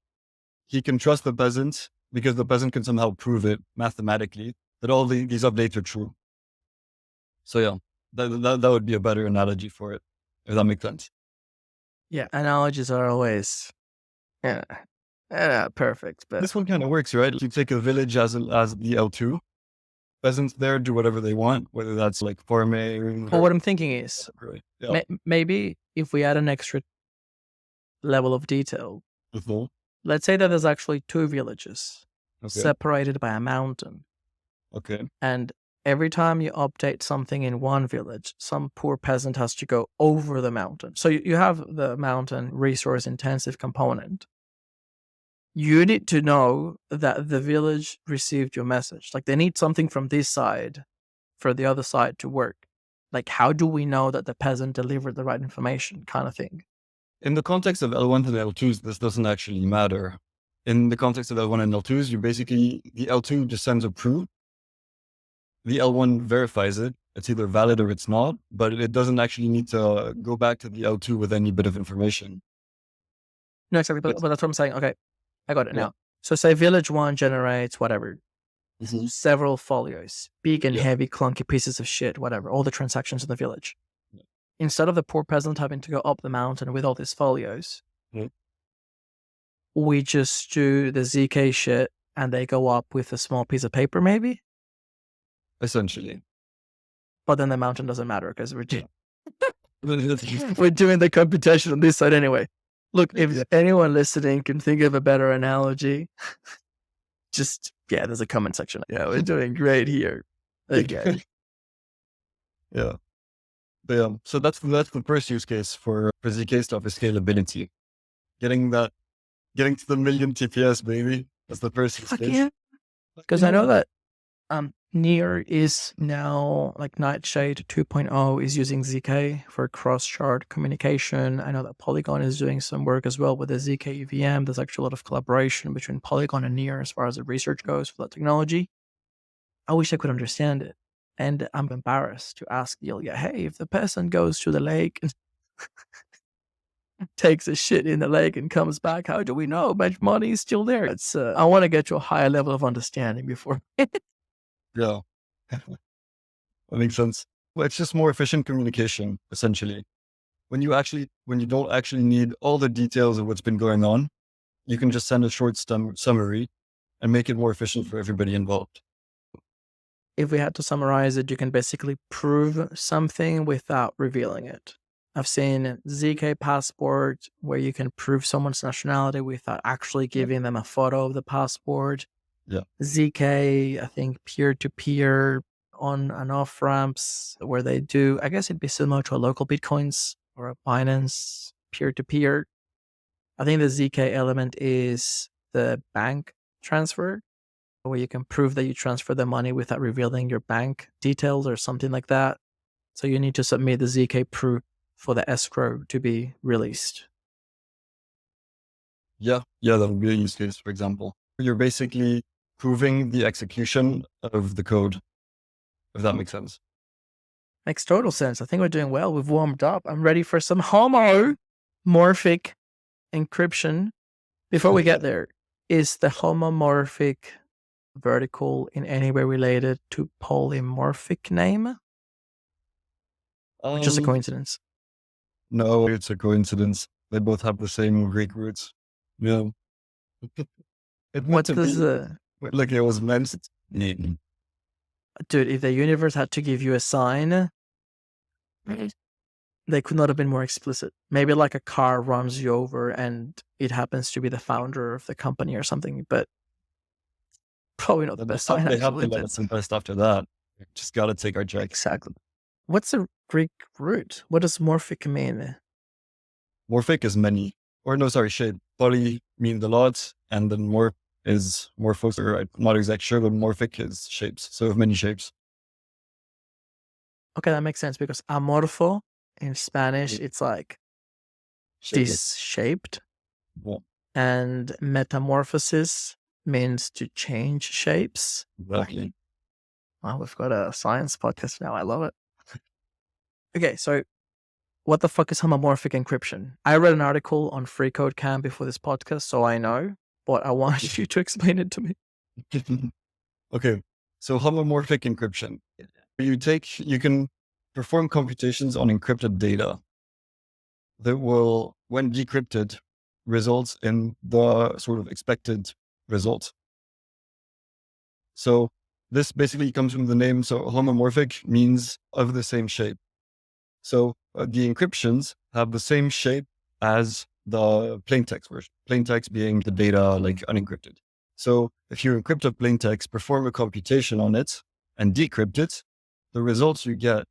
He can trust the peasant because the peasant can somehow prove it mathematically that all these updates are true. So yeah, that would be a better analogy for it, if that makes sense. yeah, analogies are always perfect. But This one kind of works, right? You take a village as the L2. Peasants there do whatever they want, whether that's like farming. well, what I'm thinking is Yeah. maybe if we add an extra level of detail, Mhm. let's say that there's actually 2 villages Okay. separated by a mountain. Okay. And every time you update something in one village, some poor peasant has to go over the mountain. So you have the mountain resource intensive component. You need to know that the village received your message. Like they need something from this side for the other side to work. Like, how do we know that the peasant delivered the right information, kind of thing? In the context of L1 and L2s, this doesn't actually matter. In the context of L1 and L2s, the L2 just sends a proof. The L1 verifies it. It's either valid or it's not, but it doesn't actually need to go back to the L2 with any bit of information. No, exactly. But that's what I'm saying. Okay, I got it Yeah. now. So say village 1 generates whatever, Mhm. several folios, big and Yeah. heavy, clunky pieces of shit, whatever, all the transactions in the village. Yeah. Instead of the poor peasant having to go up the mountain with all these folios, Mhm. we just do the ZK shit and they go up with a small piece of paper, maybe? Essentially. But then the mountain doesn't matter because we're Yeah. we're doing the computation on this side anyway. Look, if anyone listening can think of a better analogy, just, there's a comment section. Yeah, we're doing great here. Okay. Yeah. But yeah, so that's the first use case for ZK stuff is scalability. Getting to the million TPS, baby. That's the first use case. Yeah. Because I know that Near is now, like Nightshade 2.0 is using ZK for cross-shard communication. I know that Polygon is doing some work as well with the ZK EVM. There's actually a lot of collaboration between Polygon and Near as far as the research goes for that technology. I wish I could understand it. And I'm embarrassed to ask Ilya, hey, if the person goes to the lake and takes a shit in the lake and comes back, how do we know my money is still there? It's I want to get to a higher level of understanding before. Yeah. That makes sense. Well, it's just more efficient communication, essentially. When you don't actually need all the details of what's been going on, you can just send a short summary and make it more efficient for everybody involved. If we had to summarize it, you can basically prove something without revealing it. I've seen ZK passport where you can prove someone's nationality without actually giving them a photo of the passport. Yeah. ZK, I think peer-to-peer on and off ramps where they do, I guess it'd be similar to a local Bitcoins or a Binance peer-to-peer. I think the ZK element is the bank transfer, where you can prove that you transfer the money without revealing your bank details or something like that. So you need to submit the ZK proof for the escrow to be released. Yeah, that would be a use case, for example. You're basically proving the execution of the code, if that makes sense. Makes total sense. I think we're doing well. We've warmed up. I'm ready for some homomorphic encryption. Before we get there, Is the homomorphic vertical in any way related to polymorphic name? Just a coincidence. No, it's a coincidence. They both have the same Greek roots. Yeah. It meant What to does be like it was meant. dude, if the universe had to give you a sign, they could not have been more explicit. Maybe like a car runs you over and it happens to be the founder of the company or something, but probably not the best sign, They have actually. to let us invest after that. Just got to take our checks. Exactly. What's the Greek root? What does morphic mean? Morphic is many. Or no, sorry, shape. Poly means a lot, and then morph is morphos, or I'm not exactly sure, but morphic is shapes. So many shapes. Okay, that makes sense because amorfo in Spanish, it's like disshaped. Yeah, And metamorphosis means to change shapes. exactly. Wow, we've got a science podcast now. I love it. Okay, so what the fuck is homomorphic encryption? I read an article on FreeCodeCamp before this podcast, so I know, but I want you to explain it to me. Okay, so homomorphic encryption. You can perform computations on encrypted data that will, when decrypted, results in the sort of expected result. So this basically comes from the name. So homomorphic means of the same shape. So the encryptions have the same shape as the plain text version, plain text being the data like unencrypted. So if you encrypt a plain text, perform a computation on it and decrypt it, the results you get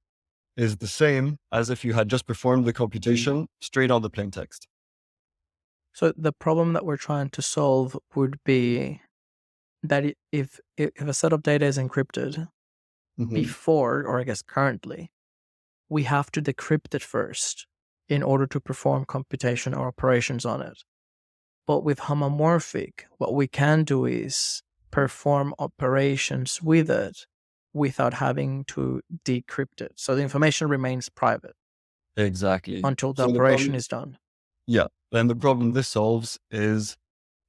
is the same as if you had just performed the computation straight on the plain text. So the problem that we're trying to solve would be that if a set of data is encrypted before, or I guess currently, we have to decrypt it first in order to perform computation or operations on it. But with homomorphic, what we can do is perform operations with it without having to decrypt it. So the information remains private. Exactly. Until the operation is done. Yeah. And the problem this solves is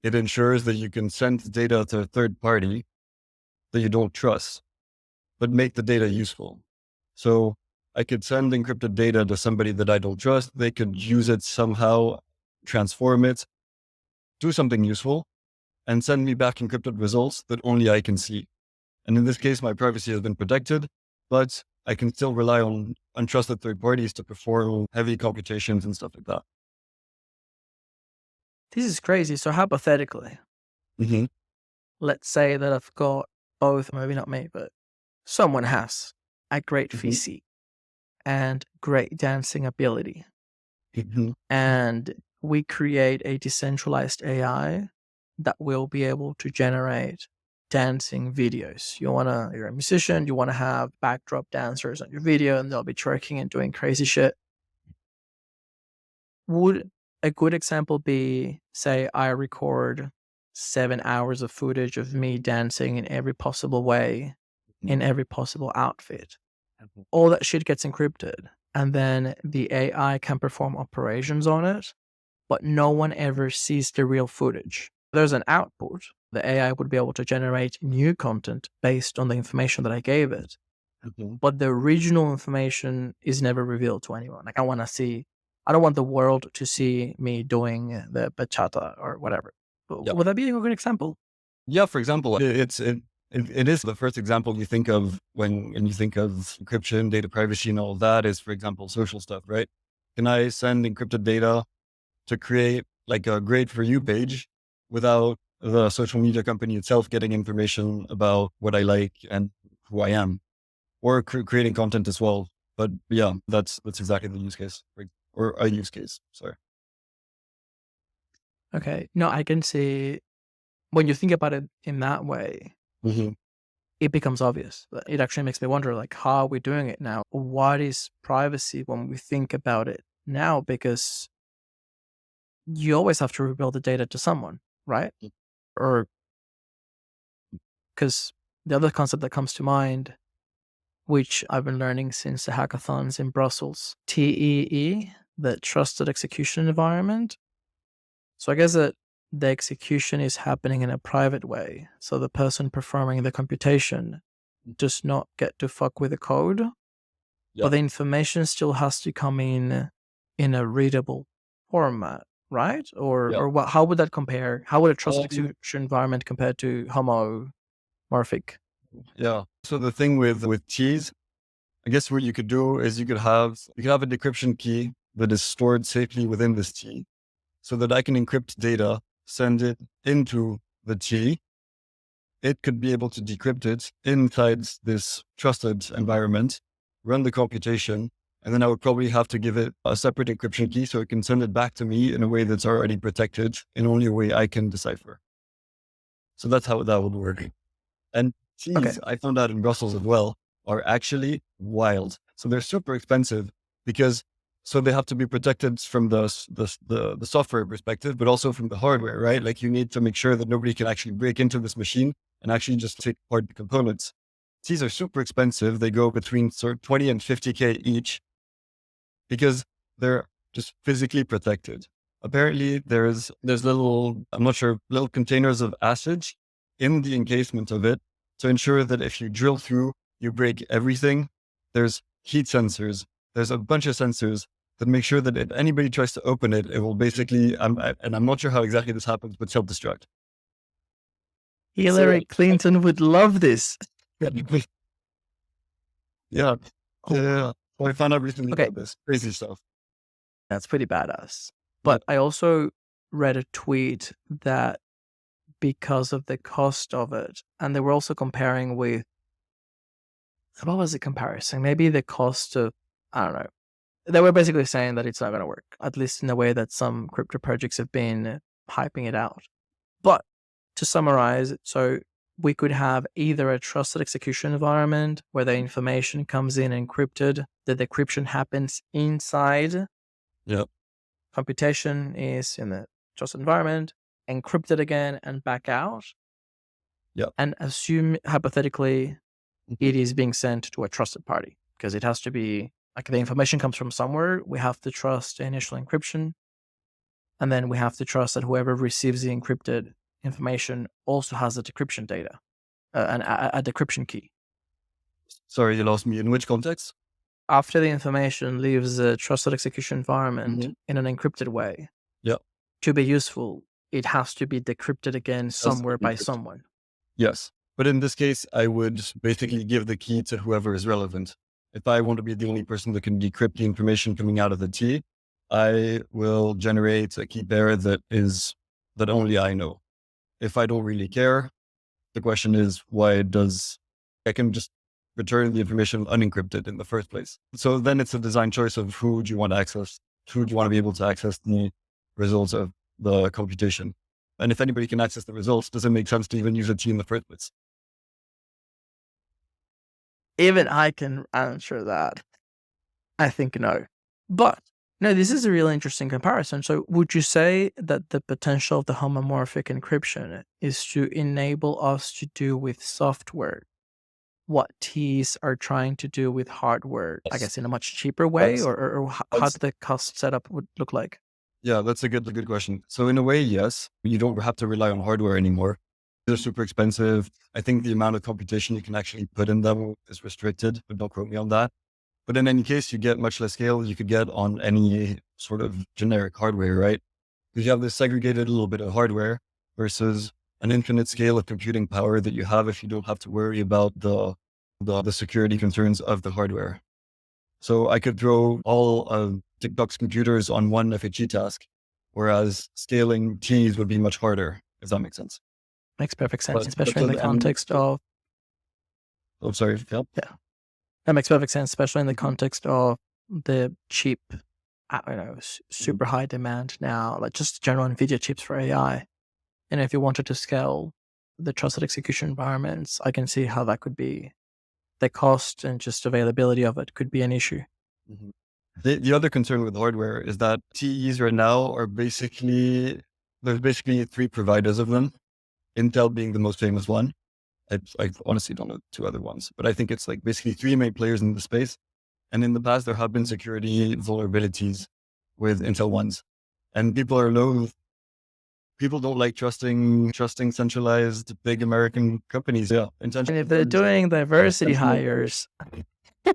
it ensures that you can send data to a third party that you don't trust, but make the data useful. So I could send encrypted data to somebody that I don't trust. They could use it somehow, transform it, do something useful, and send me back encrypted results that only I can see. And in this case, my privacy has been protected, but I can still rely on untrusted third parties to perform heavy computations and stuff like that. This is crazy. So hypothetically, let's say that I've got both, maybe not me, but someone has a great physique and great dancing ability. And we create a decentralized AI that will be able to generate dancing videos. You're a musician, you want to have backdrop dancers on your video and they'll be twerking and doing crazy shit. Would a good example be, say, I record 7 hours of footage of me dancing in every possible way, in every possible outfit. All that shit gets encrypted, and then the AI can perform operations on it, but no one ever sees the real footage. There's an output. The AI would be able to generate new content based on the information that I gave it. But the original information is never revealed to anyone. Like I don't want the world to see me doing the bachata or whatever. Yeah. Would that be a good example? Yeah, for example, it is the first example you think of when you think of encryption, data privacy and all that is, for example, social stuff, right? Can I send encrypted data to create like a Great For You page without the social media company itself getting information about what I like and who I am, or creating content as well? But yeah, that's exactly the use case, or a use case. Sorry. Okay. No, I can see when you think about it in that way, it becomes obvious. It actually makes me wonder, like, how are we doing it now? What is privacy when we think about it now? Because you always have to reveal the data to someone, right? Or because the other concept that comes to mind, which I've been learning since the hackathons in Brussels, TEE, the trusted execution environment. So I guess that the execution is happening in a private way. So the person performing the computation does not get to fuck with the code, but the information still has to come in a readable format, right? Or what? How would that compare? How would a trusted execution environment compare to homomorphic? Yeah. So the thing with keys, I guess what you could do is you could have a decryption key that is stored safely within this key, so that I can encrypt data, send it into the key. It could be able to decrypt it inside this trusted environment, run the computation, and then I would probably have to give it a separate encryption key so it can send it back to me in a way that's already protected in only a way I can decipher. So that's how that would work. And keys, I found out in Brussels as well, are actually wild. So they're super expensive because they have to be protected from the software perspective, but also from the hardware, right? Like you need to make sure that nobody can actually break into this machine and actually just take apart the components. These are super expensive. They go between 20 and 50K each because they're just physically protected. Apparently there's little, I'm not sure, little containers of acid in the encasement of it to ensure that if you drill through, you break everything. There's heat sensors. There's a bunch of sensors that make sure that if anybody tries to open it, it will basically, and I'm not sure how exactly this happens, but self-destruct. Hillary Clinton would love this. Yeah. So I found out recently about this crazy stuff. That's pretty badass. But I also read a tweet that because of the cost of it, and they were also comparing with, what was the comparison? Maybe the cost of, I don't know. They were basically saying that it's not going to work, at least in the way that some crypto projects have been hyping it out. But to summarize, so we could have either a trusted execution environment where the information comes in encrypted, the decryption happens inside. Yep. Computation is in the trusted environment, encrypted again and back out. Yep. And assume hypothetically it is being sent to a trusted party, because it has to be like the information comes from somewhere. We have to trust the initial encryption. And then we have to trust that whoever receives the encrypted information also has the decryption data, and a decryption key. Sorry, you lost me. In which context? After the information leaves the trusted execution environment in an encrypted way, to be useful, it has to be decrypted again somewhere by someone. Yes. But in this case, I would basically give the key to whoever is relevant. If I want to be the only person that can decrypt the information coming out of the key, I will generate a key pair that only I know. If I don't really care, the question is, I can just return the information unencrypted in the first place. So then it's a design choice of who do you want to access, who do you want to be able to access the results of the computation. And if anybody can access the results, does it make sense to even use a key in the first place? Even I can answer that. I think no. But no, this is a really interesting comparison. So would you say that the potential of the homomorphic encryption is to enable us to do with software what Ts are trying to do with hardware, I guess in a much cheaper way, or how the cost setup would look like? Yeah, that's a good question. So in a way, yes, you don't have to rely on hardware anymore. They're super expensive. I think the amount of computation you can actually put in them is restricted, but don't quote me on that. But in any case, you get much less scale you could get on any sort of generic hardware, right? Because you have this segregated little bit of hardware versus an infinite scale of computing power that you have if you don't have to worry about the security concerns of the hardware. So I could throw all of TikTok's computers on one FHE task, whereas scaling T's would be much harder, if that makes sense. Makes perfect sense, especially in the context of... Oh, sorry. Yeah. That makes perfect sense, especially in the context of the cheap, I don't know, super high demand now, like just general NVIDIA chips for AI. And if you wanted to scale the trusted execution environments, I can see how that could be, the cost and just availability of it could be an issue. Mm-hmm. The other concern with hardware is that TEs right now are there's basically three providers of them, Intel being the most famous one. I honestly don't know two other ones, but I think it's like basically three main players in the space. And in the past, there have been security vulnerabilities with Intel ones, and people are loath people don't like trusting centralized big American companies. Yeah. And if they're doing diversity hires, if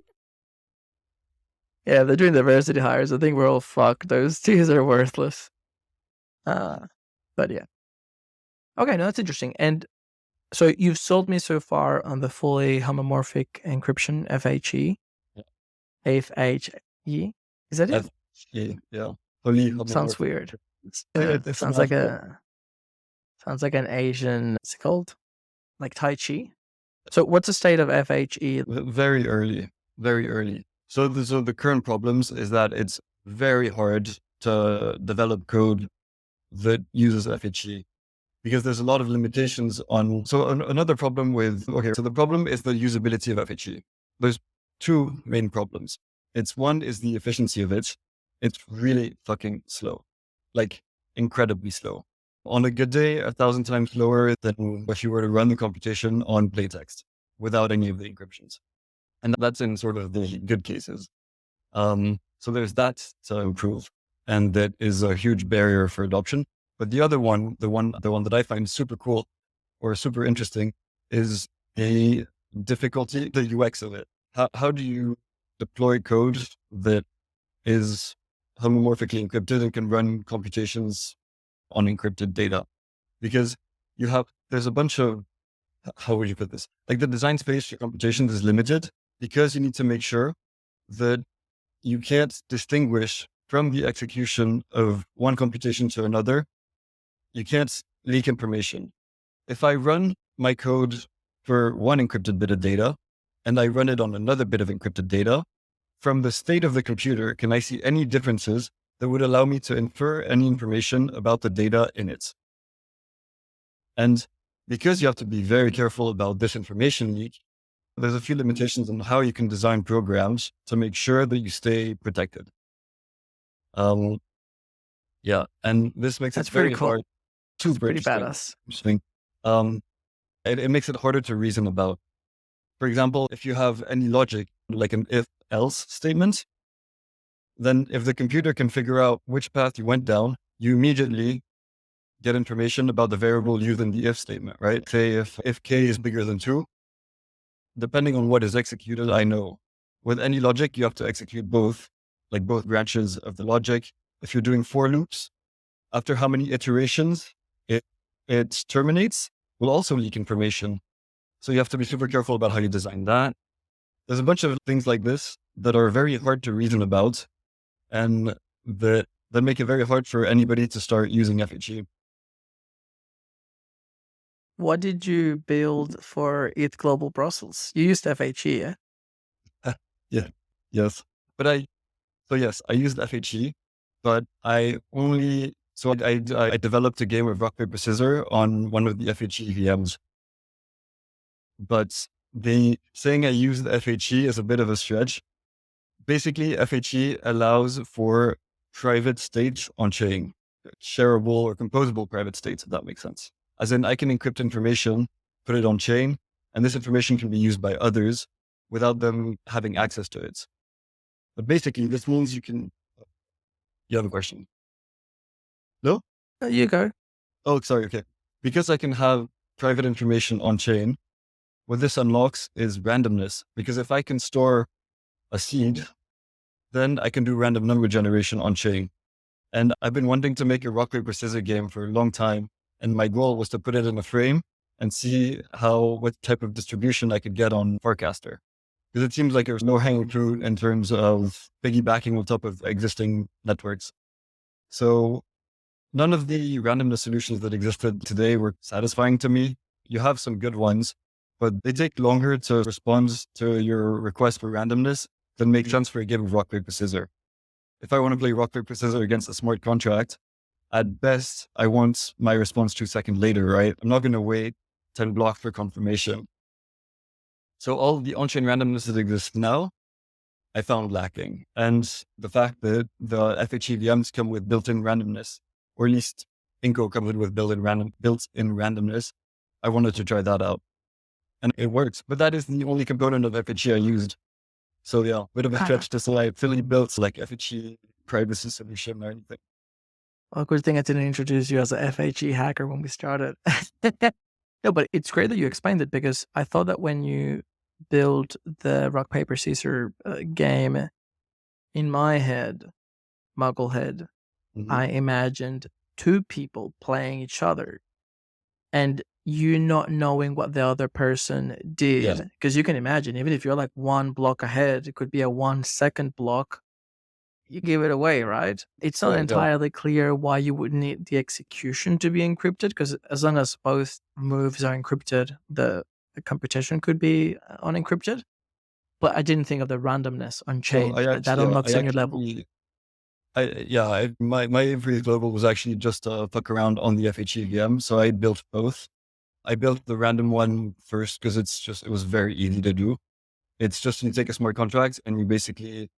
they're doing diversity hires, I think we're all fucked. Those twos are worthless. But yeah. Okay, no, that's interesting. And so you've sold me so far on the fully homomorphic encryption, FHE. Yeah. FHE? Is that it? Yeah. Sounds weird. It sounds like an Asian, what's it called? Like Tai Chi? So what's the state of FHE? Very early. So the current problems is that it's very hard to develop code that uses FHE because there's a lot of limitations on. So another problem so the problem is the usability of FHE. There's two main problems. One is the efficiency of it. It's really fucking slow, like incredibly slow. On a good day, 1,000 times slower than if you were to run the computation on plaintext without any of the encryptions. And that's in sort of the good cases. So there's that to improve. And that is a huge barrier for adoption. But the other one, the one that I find super cool or super interesting is the difficulty, the UX of it. How do you deploy code that is homomorphically encrypted and can run computations on encrypted data? Because there's a bunch of, how would you put this? Like the design space for computations is limited because you need to make sure that you can't distinguish from the execution of one computation to another. You can't leak information. If I run my code for one encrypted bit of data and I run it on another bit of encrypted data, from the state of the computer, can I see any differences that would allow me to infer any information about the data in it? And because you have to be very careful about this information leak, there's a few limitations on how you can design programs to make sure that you stay protected. Yeah, and this makes That's it very cool. hard. It's pretty badass. It makes it harder to reason about. For example, if you have any logic, like an if-else statement, then if the computer can figure out which path you went down, you immediately get information about the variable used in the if statement, right? Say if k is bigger than 2, depending on what is executed, I know. With any logic, you have to execute both branches of the logic. If you're doing for loops, after how many iterations it terminates, will also leak information. So you have to be super careful about how you design that. There's a bunch of things like this that are very hard to reason about and that make it very hard for anybody to start using FHE. What did you build for ETH Global Brussels? You used FHE, yeah? Yes. But yes, I used FHE, but I developed a game of rock, paper, scissors on one of the FHE VMs. But saying I used FHE is a bit of a stretch. Basically, FHE allows for private states on chain, shareable or composable private states, if that makes sense. As in, I can encrypt information, put it on chain, and this information can be used by others without them having access to it. But basically, this means you have a question? No? You go. Oh, sorry. Okay. Because I can have private information on chain, what this unlocks is randomness. Because if I can store a seed, then I can do random number generation on chain. And I've been wanting to make a rock, paper, scissors game for a long time. And my goal was to put it in a frame and see what type of distribution I could get on Farcaster. Because it seems like there's no hanging fruit in terms of piggybacking on top of existing networks. So none of the randomness solutions that existed today were satisfying to me. You have some good ones, but they take longer to respond to your request for randomness than make sense for a game of rock, paper, scissors. If I want to play rock, paper, scissors against a smart contract, at best, I want my response 2 seconds later, right? I'm not going to wait 10 blocks for confirmation. So all the on-chain randomness that exists now, I found lacking. And the fact that the FHE VMs come with built-in randomness, or at least Inco comes with built-in randomness, I wanted to try that out. And it works. But that is the only component of FHE I used. So yeah, bit of a stretch to say I fully built like FHE privacy solution or anything. Well, good thing I didn't introduce you as a FHE hacker when we started. No, but it's great that you explained it, because I thought that when you build the rock, paper, scissors game, in my head, muggle head, I imagined two people playing each other and you not knowing what the other person Yes. did. Because you can imagine, even if you're like 1 block ahead, it could be a 1 second block. You give it away, right? It's not Yeah. entirely clear why you would need the execution to be encrypted, because as long as both moves are encrypted, the computation could be unencrypted. But I didn't think of the randomness on Well, chain that unlocks on your level. my Infra global was actually just fuck around on the FHE VM. So I built both. I built the random one first because it was very easy to do. It's just you take a smart contract and you basically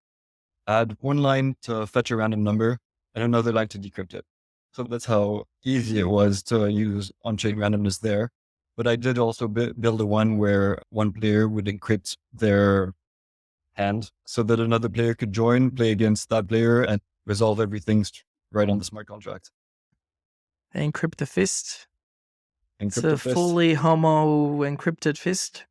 add one line to fetch a random number and another line to decrypt it. So that's how easy it was to use on-chain randomness there. But I did also build a one where one player would encrypt their hand so that another player could join, play against that player, and resolve everything right on the smart contract. Encrypt the fist. It's Encrypt a the fist. fully homo encrypted fist.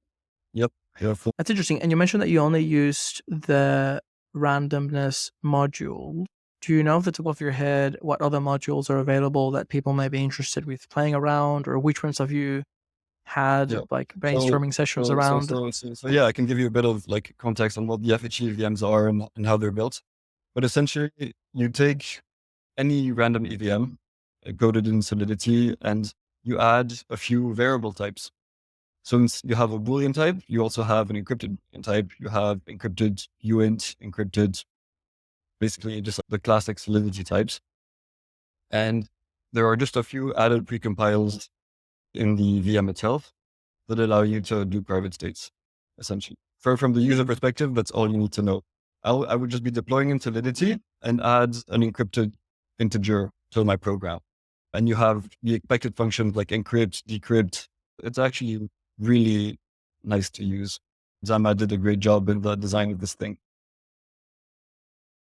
Yep. That's interesting. And you mentioned that you only used the randomness module. Do you know off the top of your head what other modules are available that people may be interested with playing around, or which ones have you had like brainstorming sessions around? So yeah, I can give you a bit of like context on what the FHE VMs are and how they're built. But essentially, you take any random EVM coded in Solidity and you add a few variable types. So since you have a Boolean type, you also have an encrypted type. You have encrypted uint, encrypted, basically just the classic Solidity types. And there are just a few added precompiles in the VM itself that allow you to do private states, essentially. From the user perspective, that's all you need to know. I would just be deploying in Solidity and add an encrypted integer to my program. And you have the expected functions like encrypt, decrypt. It's actually really nice to use. Zama did a great job in the design of this thing.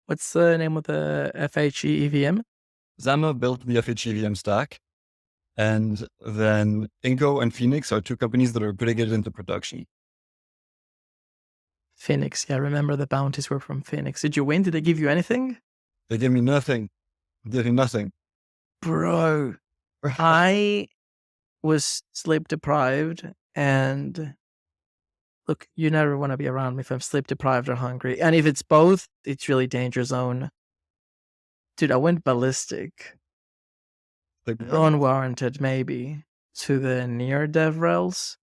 What's the name of the FHE EVM? Zama built the FHE VM stack. And then Inco and Phoenix are two companies that are putting it into production. Phoenix. Yeah, I remember the bounties were from Phoenix. Did you win? Did they give you anything? They gave me nothing. They gave me nothing. Bro, I was sleep deprived, and look, you never want to be around me if I'm sleep deprived or hungry. And if it's both, it's really danger zone. Dude, I went ballistic. Unwarranted, maybe, to the near dev rels.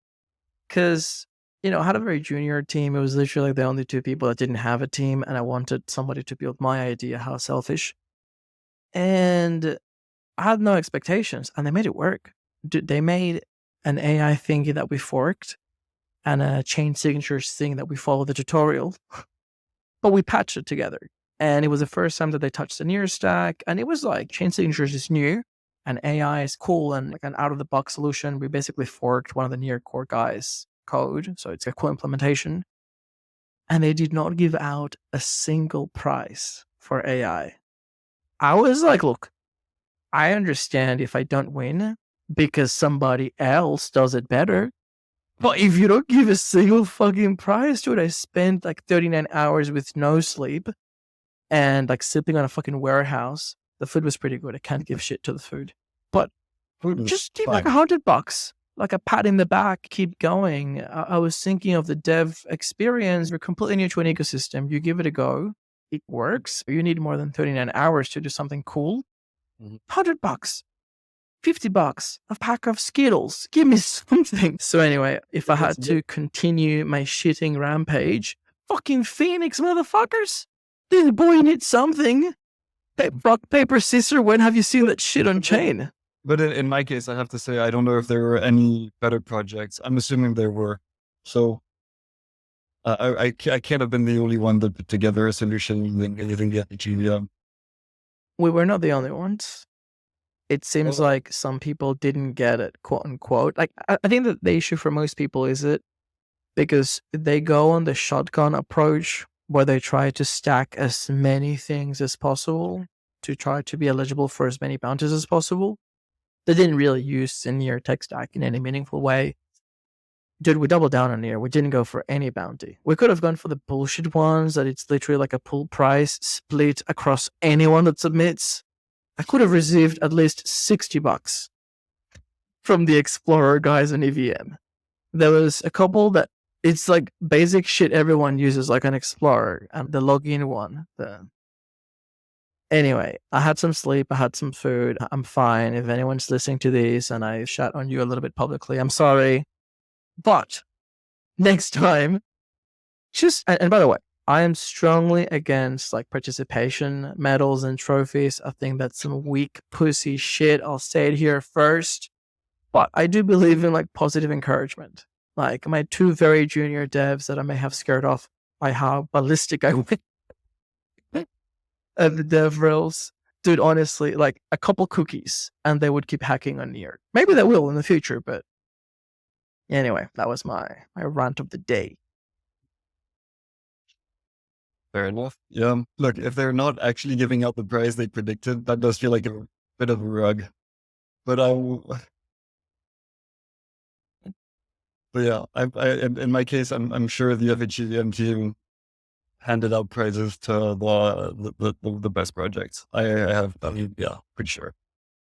Because, I had a very junior team. It was literally the only two people that didn't have a team, and I wanted somebody to build my idea. How selfish. And I had no expectations, and they made it work. Dude, they made an AI thingy that we forked and a chain signatures thing that we followed the tutorial, but we patched it together. And it was the first time that they touched the near stack. And it was like chain signatures is new and AI is cool and like an out of the box solution. We basically forked one of the near core guys' code. So it's a cool implementation. And they did not give out a single prize for AI. I was like, look, I understand if I don't win because somebody else does it better. But if you don't give a single fucking prize to it, I spent like 39 hours with no sleep and like sleeping on a fucking warehouse. The food was pretty good. I can't give shit to the food. But just give like $100, like a pat in the back, keep going. I was thinking of the dev experience. You're completely new to an ecosystem. You give it a go. It works. You need more than 39 hours to do something cool. $100, $50, a pack of Skittles. Give me something. So anyway, if I had to continue my shitting rampage, fucking Phoenix motherfuckers. This boy needs something. Rock, paper, scissors, when have you seen that shit on chain? But in my case, I have to say, I don't know if there were any better projects. I'm assuming there were. So I can't have been the only one that put together a solution using the FHE. We were not the only ones. It seems like some people didn't get it, quote unquote. Like, I think that the issue for most people is it because they go on the shotgun approach where they try to stack as many things as possible to try to be eligible for as many bounties as possible. They didn't really use the Near tech stack in any meaningful way. Dude, we doubled down on Near. We didn't go for any bounty. We could have gone for the bullshit ones that it's literally like a pool price split across anyone that submits. I could have received at least $60 from the Explorer guys on EVM. There was a couple that it's like basic shit everyone uses, like an Explorer, and the login one. Anyway, I had some sleep, I had some food. I'm fine. If anyone's listening to this and I shat on you a little bit publicly, I'm sorry. But next time, and by the way, I am strongly against like participation medals and trophies. I think that's some weak pussy shit. I'll say it here first. But I do believe in like positive encouragement. Like my two very junior devs that I may have scared off by how ballistic I went at the dev rails. Dude, honestly, like a couple cookies and they would keep hacking on Near. Maybe they will in the future, but anyway, that was my rant of the day. Fair enough. Yeah. Look, if they're not actually giving out the prize they predicted, that does feel like a bit of a rug. But yeah, in my case, I'm sure the FHEM team handed out prizes to the best projects. Yeah, pretty sure.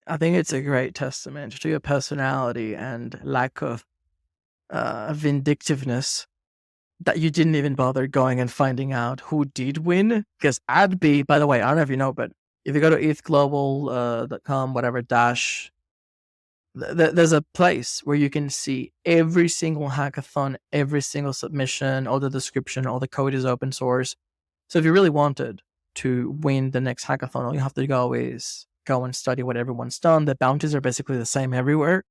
I think it's a great testament to your personality and lack of vindictiveness that you didn't even bother going and finding out who did win. Because I'd be, by the way, I don't know if you know, but if you go to ethglobal.com, whatever, there's a place where you can see every single hackathon, every single submission, all the description, all the code is open source. So if you really wanted to win the next hackathon, all you have to go is go and study what everyone's done. The bounties are basically the same everywhere.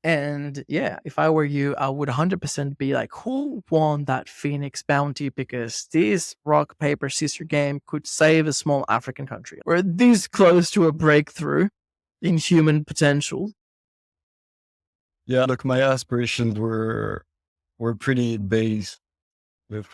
And yeah, if I were you, I would 100% be like, who won that Phoenix bounty? Because this rock, paper, scissors game could save a small African country. We're this close to a breakthrough in human potential. Yeah, look, my aspirations were pretty base, with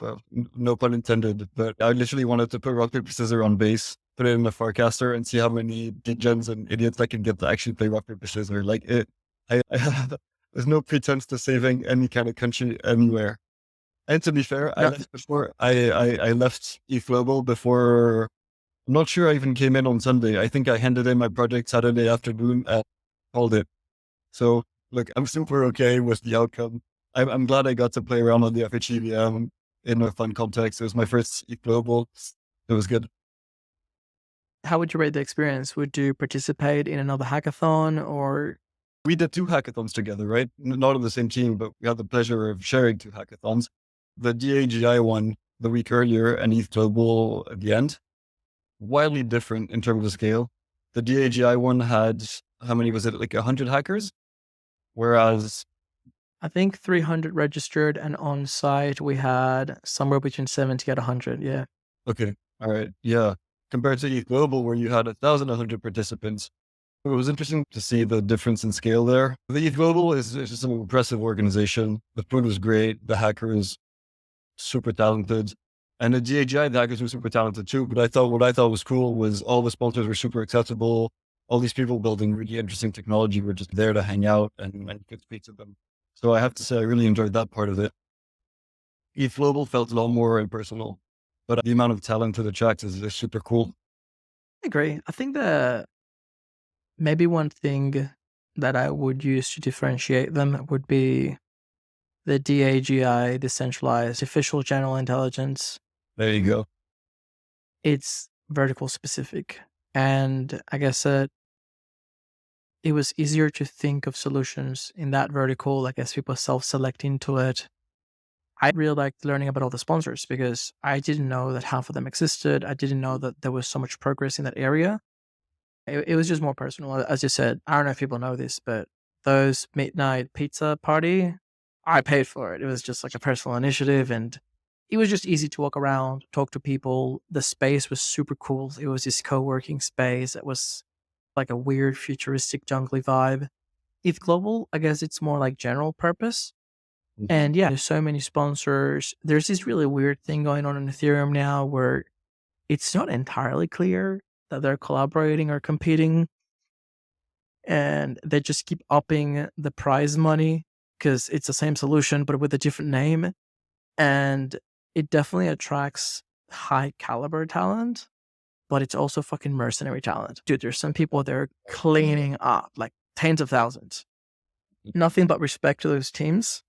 no pun intended. But I literally wanted to put rock paper scissors on base, put it in the forecaster, and see how many degens and idiots I can get to actually play rock paper scissors. Like it, there's no pretense to saving any kind of country anywhere. And to be fair, I left before I left ETH Global before. I'm not sure I even came in on Sunday. I think I handed in my project Saturday afternoon and called it. So look, I'm super okay with the outcome. I'm glad I got to play around on the FHEVM in a fun context. It was my first ETH Global. It was good. How would you rate the experience? Would you participate in another hackathon or? We did 2 hackathons together, right? Not on the same team, but we had the pleasure of sharing 2 hackathons. The DAGI one the week earlier and ETH Global at the end. Wildly different in terms of scale. The DAGI one had, how many was it? Like 100 hackers? Whereas I think 300 registered, and on site we had somewhere between 70 and 100. Yeah. Okay. All right. Yeah. Compared to ETH Global, where you had 1,100 participants. It was interesting to see the difference in scale there. The ETH Global is just an impressive organization. The food was great. The hackers, super talented. And the DAGI, the hackers were super talented too. But what I thought was cool was all the sponsors were super accessible. All these people building really interesting technology were just there to hang out and you could speak to them. So I have to say, I really enjoyed that part of it. ETH Global felt a lot more impersonal, but the amount of talent to the tracks is super cool. I agree. I think that maybe one thing that I would use to differentiate them would be the DAGI, decentralized artificial general intelligence. There you go. It's vertical specific. And I guess it was easier to think of solutions in that vertical. I guess people self-select into it. I really liked learning about all the sponsors because I didn't know that half of them existed. I didn't know that there was so much progress in that area. It was just more personal. As you said, I don't know if people know this, but those midnight pizza party, I paid for it. It was just like a personal initiative, and it was just easy to walk around, talk to people. The space was super cool. It was this co-working space. It was like a weird futuristic jungly vibe. ETH Global, I guess it's more like general purpose. And yeah, there's so many sponsors. There's this really weird thing going on in Ethereum now where it's not entirely clear that they're collaborating or competing, and they just keep upping the prize money because it's the same solution but with a different name. And it definitely attracts high caliber talent, but it's also fucking mercenary talent. Dude, there's some people that are cleaning up like tens of thousands. Nothing but respect to those teams.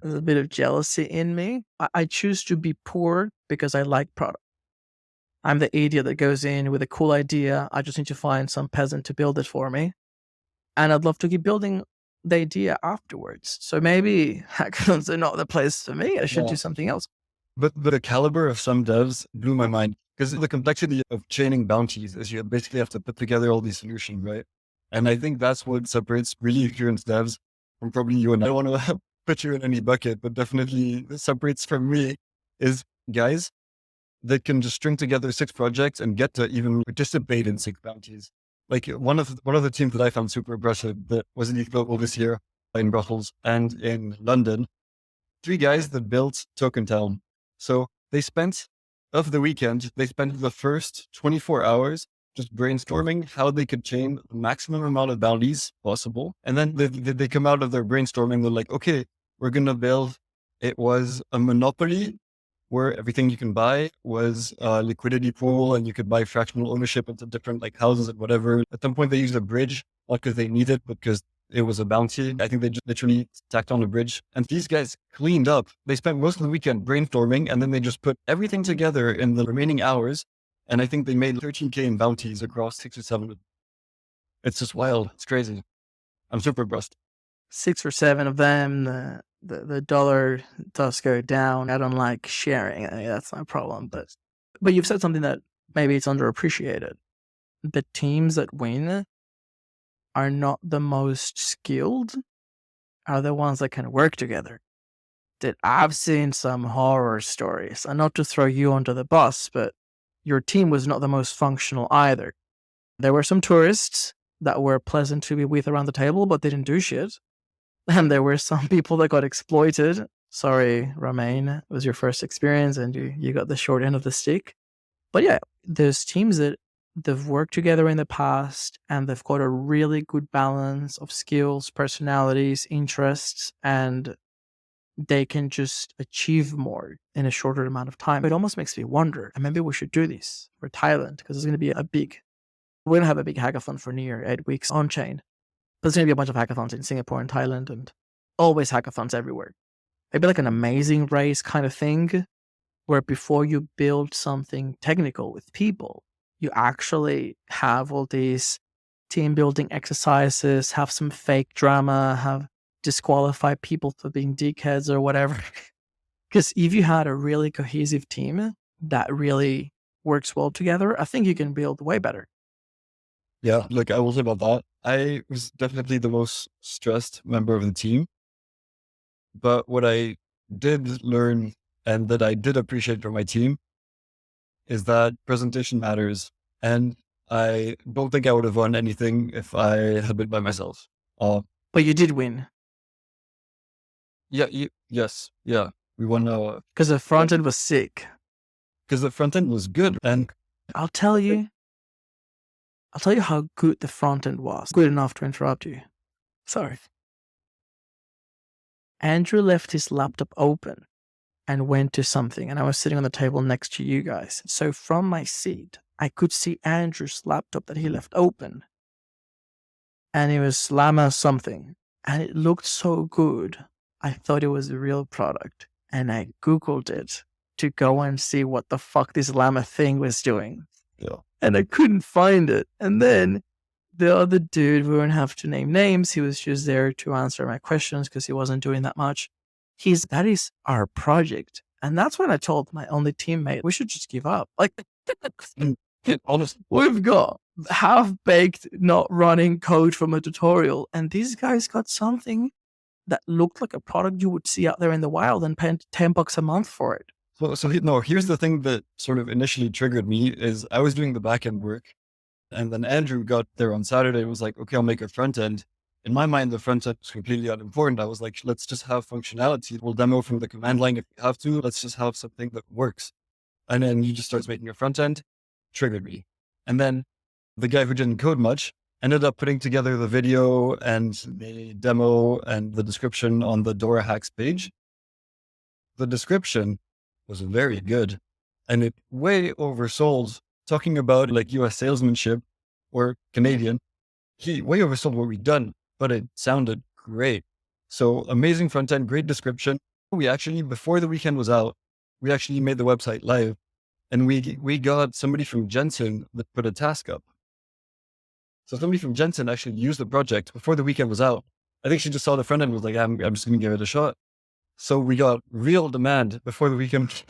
There's a bit of jealousy in me. I choose to be poor because I like product. I'm the idiot that goes in with a cool idea. I just need to find some peasant to build it for me. And I'd love to keep building the idea afterwards. So maybe hackathons are not the place for me. I should do something else. But the caliber of some devs blew my mind, because the complexity of chaining bounties is you basically have to put together all these solutions, right? And I think that's what separates really experienced devs from probably you and I. I don't want to put you in any bucket, but definitely separates from me is guys that can just string together 6 projects and get to even participate in 6 bounties. Like one of the teams that I found super impressive that was in ETH Global this year in Brussels and in London, 3 guys that built Token Town. So they spent the first 24 hours just brainstorming how they could chain the maximum amount of bounties possible. And then they come out of their brainstorming, they're like, okay, we're going to build, it was a monopoly where everything you can buy was a liquidity pool and you could buy fractional ownership into different like houses and whatever. At some point they used a bridge, not because they need it, but because it was a bounty. I think they just literally tacked on a bridge, and these guys cleaned up. They spent most of the weekend brainstorming, and then they just put everything together in the remaining hours. And I think they made 13K in bounties across 6 or 7. It's just wild. It's crazy. I'm super impressed. 6 or 7 of them, the dollar does go down. I don't like sharing. I mean, that's my problem. But you've said something that maybe it's underappreciated. The teams that win are not the most skilled, are the ones that can work together. That I've seen some horror stories, and not to throw you under the bus, but your team was not the most functional either. There were some tourists that were pleasant to be with around the table, but they didn't do shit. And there were some people that got exploited. Sorry, Romain, it was your first experience and you got the short end of the stick. But yeah, there's teams that they've worked together in the past and they've got a really good balance of skills, personalities, interests, and they can just achieve more in a shorter amount of time. It almost makes me wonder, and maybe we should do this for Thailand, because it's going to be we're going to have a big hackathon for New Year, 8 weeks on chain. There's going to be a bunch of hackathons in Singapore and Thailand, and always hackathons everywhere. Maybe like an amazing race kind of thing, where before you build something technical with people, you actually have all these team building exercises, have some fake drama, have disqualify people for being dickheads or whatever. Because if you had a really cohesive team that really works well together, I think you can build way better. Yeah, look, I will say about that. I was definitely the most stressed member of the team. But what I did learn and that I did appreciate from my team is that presentation matters. And I don't think I would have won anything if I had been by myself. But you did win. Yeah, yes. Yeah. We won. Because the front end was sick. Because the front end was good. And I'll tell you how good the front end was. Good enough to interrupt you. Sorry. Andrew left his laptop open and went to something, and I was sitting on the table next to you guys. So from my seat, I could see Andrew's laptop that he left open. And it was Llama something. And it looked so good. I thought it was a real product. And I Googled it to go and see what the fuck this Llama thing was doing. Yeah. And I couldn't find it. And then the other dude, we won't have to name names, he was just there to answer my questions because he wasn't doing that much. That is our project. And that's when I told my only teammate, we should just give up. Like, honestly, we've got half-baked, not running code from a tutorial. And these guys got something that looked like a product you would see out there in the wild and paid $10 a month for it. So here's the thing that sort of initially triggered me is I was doing the back-end work. And then Andrew got there on Saturday and was like, okay, I'll make a front end. In my mind, the front end was completely unimportant. I was like, let's just have functionality. We'll demo from the command line if we have to. Let's just have something that works. And then he just starts making a front end, triggered me. And then The guy who didn't code much ended up putting together the video and the demo and the description on the Dora Hacks page. The description was very good and it way oversold, talking about like US salesmanship or Canadian. He way oversold what we'd done, but it sounded great. So amazing front end, great description. We actually, before the weekend was out, we actually made the website live and we got somebody from Jensen that put a task up. So somebody from Jensen actually used the project before the weekend was out. I think she just saw the front end and was like, I'm just going to give it a shot. So we got real demand before the weekend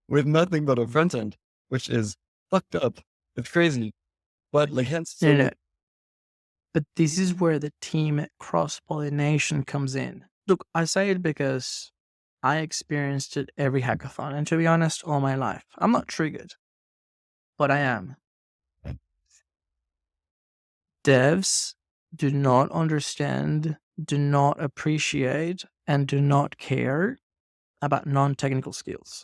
with nothing but a front end, which is fucked up. It's crazy. But like, hence, so No. But this is where the team cross-pollination comes in. Look, I say it because I experienced it every hackathon. And to be honest, all my life. I'm not triggered, but I am. Devs do not understand, do not appreciate, and do not care about non-technical skills.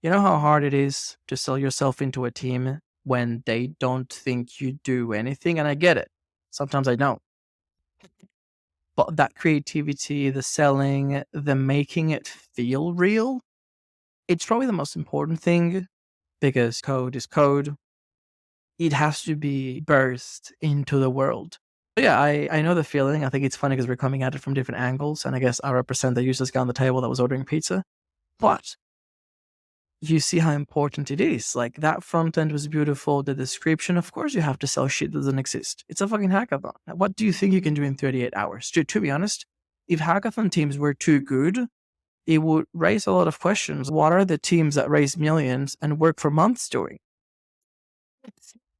You know how hard it is to sell yourself into a team when they don't think you do anything? And I get it. Sometimes I don't. But that creativity, the selling, the making it feel real, it's probably the most important thing because code is code. It has to be burst into the world. But yeah, I know the feeling. I think it's funny because we're coming at it from different angles. And I guess I represent the useless guy on the table that was ordering pizza. But you see how important it is. Like that front end was beautiful. The description, of course, you have to sell shit that doesn't exist. It's a fucking hackathon. What do you think you can do in 38 hours? To be honest, if hackathon teams were too good, it would raise a lot of questions. What are the teams that raise millions and work for months doing?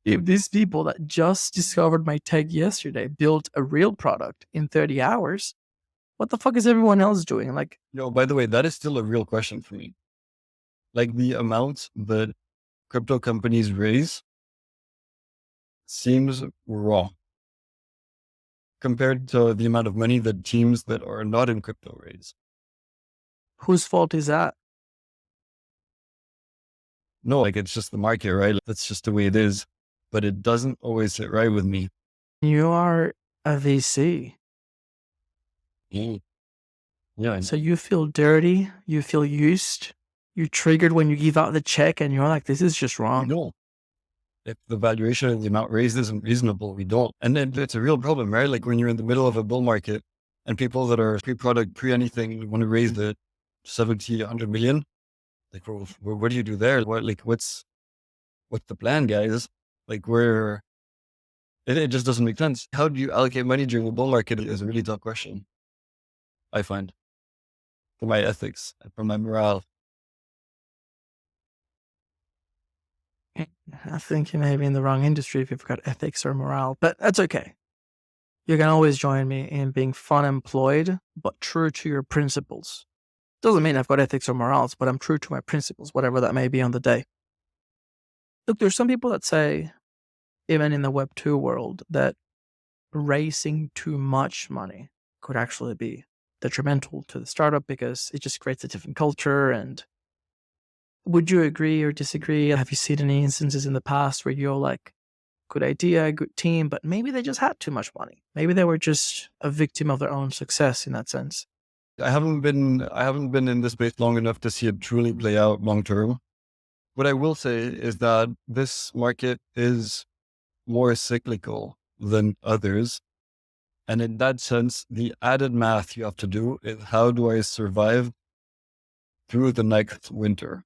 If these people that just discovered my tech yesterday built a real product in 30 hours, what the fuck is everyone else doing? Like, by the way, that is still a real question for me. Like the amount that crypto companies raise seems raw compared to the amount of money that teams that are not in crypto raise. whose fault is that? No, like it's just the market, right? That's just the way it is, but it doesn't always sit right with me. You are a VC. Yeah. So you feel dirty, you feel used, you're triggered when you give out the check and you're like, this is just wrong. No. If the valuation and the amount raised isn't reasonable, we don't. And then it's a real problem, right? Like when you're in the middle of a bull market and people that are pre-product, pre-anything want to raise the 70, 100 million, like, what do you do there? What's the plan, guys? Like it just doesn't make sense. How do you allocate money during a bull market is a really tough question, I find, for my ethics and for my morale. I think you may be in the wrong industry if you've got ethics or morale, but that's okay. You can always join me in being fun employed, but true to your principles. Doesn't mean I've got ethics or morals, but I'm true to my principles, whatever that may be on the day. Look, there's some people that say, even in the Web 2 world, that raising too much money could actually be detrimental to the startup because it just creates a different culture. And would you agree or disagree? Have you seen any instances in the past where you're like, good idea, good team, but maybe they just had too much money? Maybe they were just a victim of their own success in that sense. I haven't been in this space long enough to see it truly play out long term. What I will say is that this market is more cyclical than others. And in that sense, the added math you have to do is how do I survive through the next winter?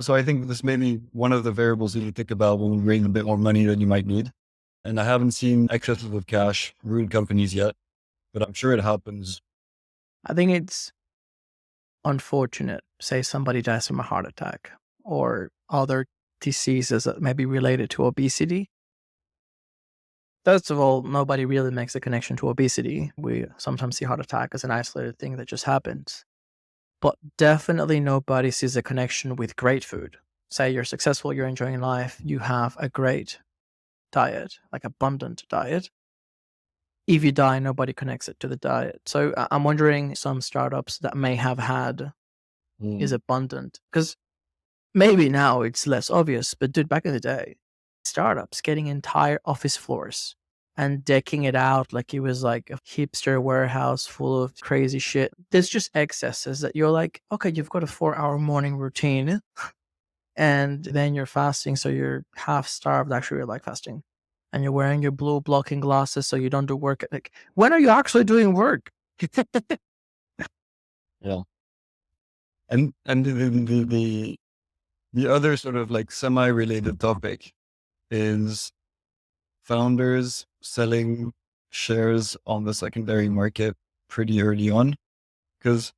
So I think this may be one of the variables you think about when we raise a bit more money than you might need. And I haven't seen excesses of cash ruin companies yet, but I'm sure it happens. I think it's unfortunate. Say somebody dies from a heart attack or other diseases that may be related to obesity. First of all, nobody really makes a connection to obesity. We sometimes see heart attack as an isolated thing that just happens. But definitely nobody sees a connection with great food. Say you're successful, you're enjoying life, you have a great diet, like abundant diet. If you die, nobody connects it to the diet. So I'm wondering some startups that may have had is abundant, because maybe now it's less obvious, but dude, back in the day, startups getting entire office floors and decking it out like it was like a hipster warehouse full of crazy shit. There's just excesses that you're like, okay, you've got a 4-hour morning routine and then you're fasting. So you're half starved. Actually, you're like fasting and you're wearing your blue blocking glasses so you don't do work. Like, when are you actually doing work? Yeah. And the other sort of like semi-related topic is founders selling shares on the secondary market pretty early on. Because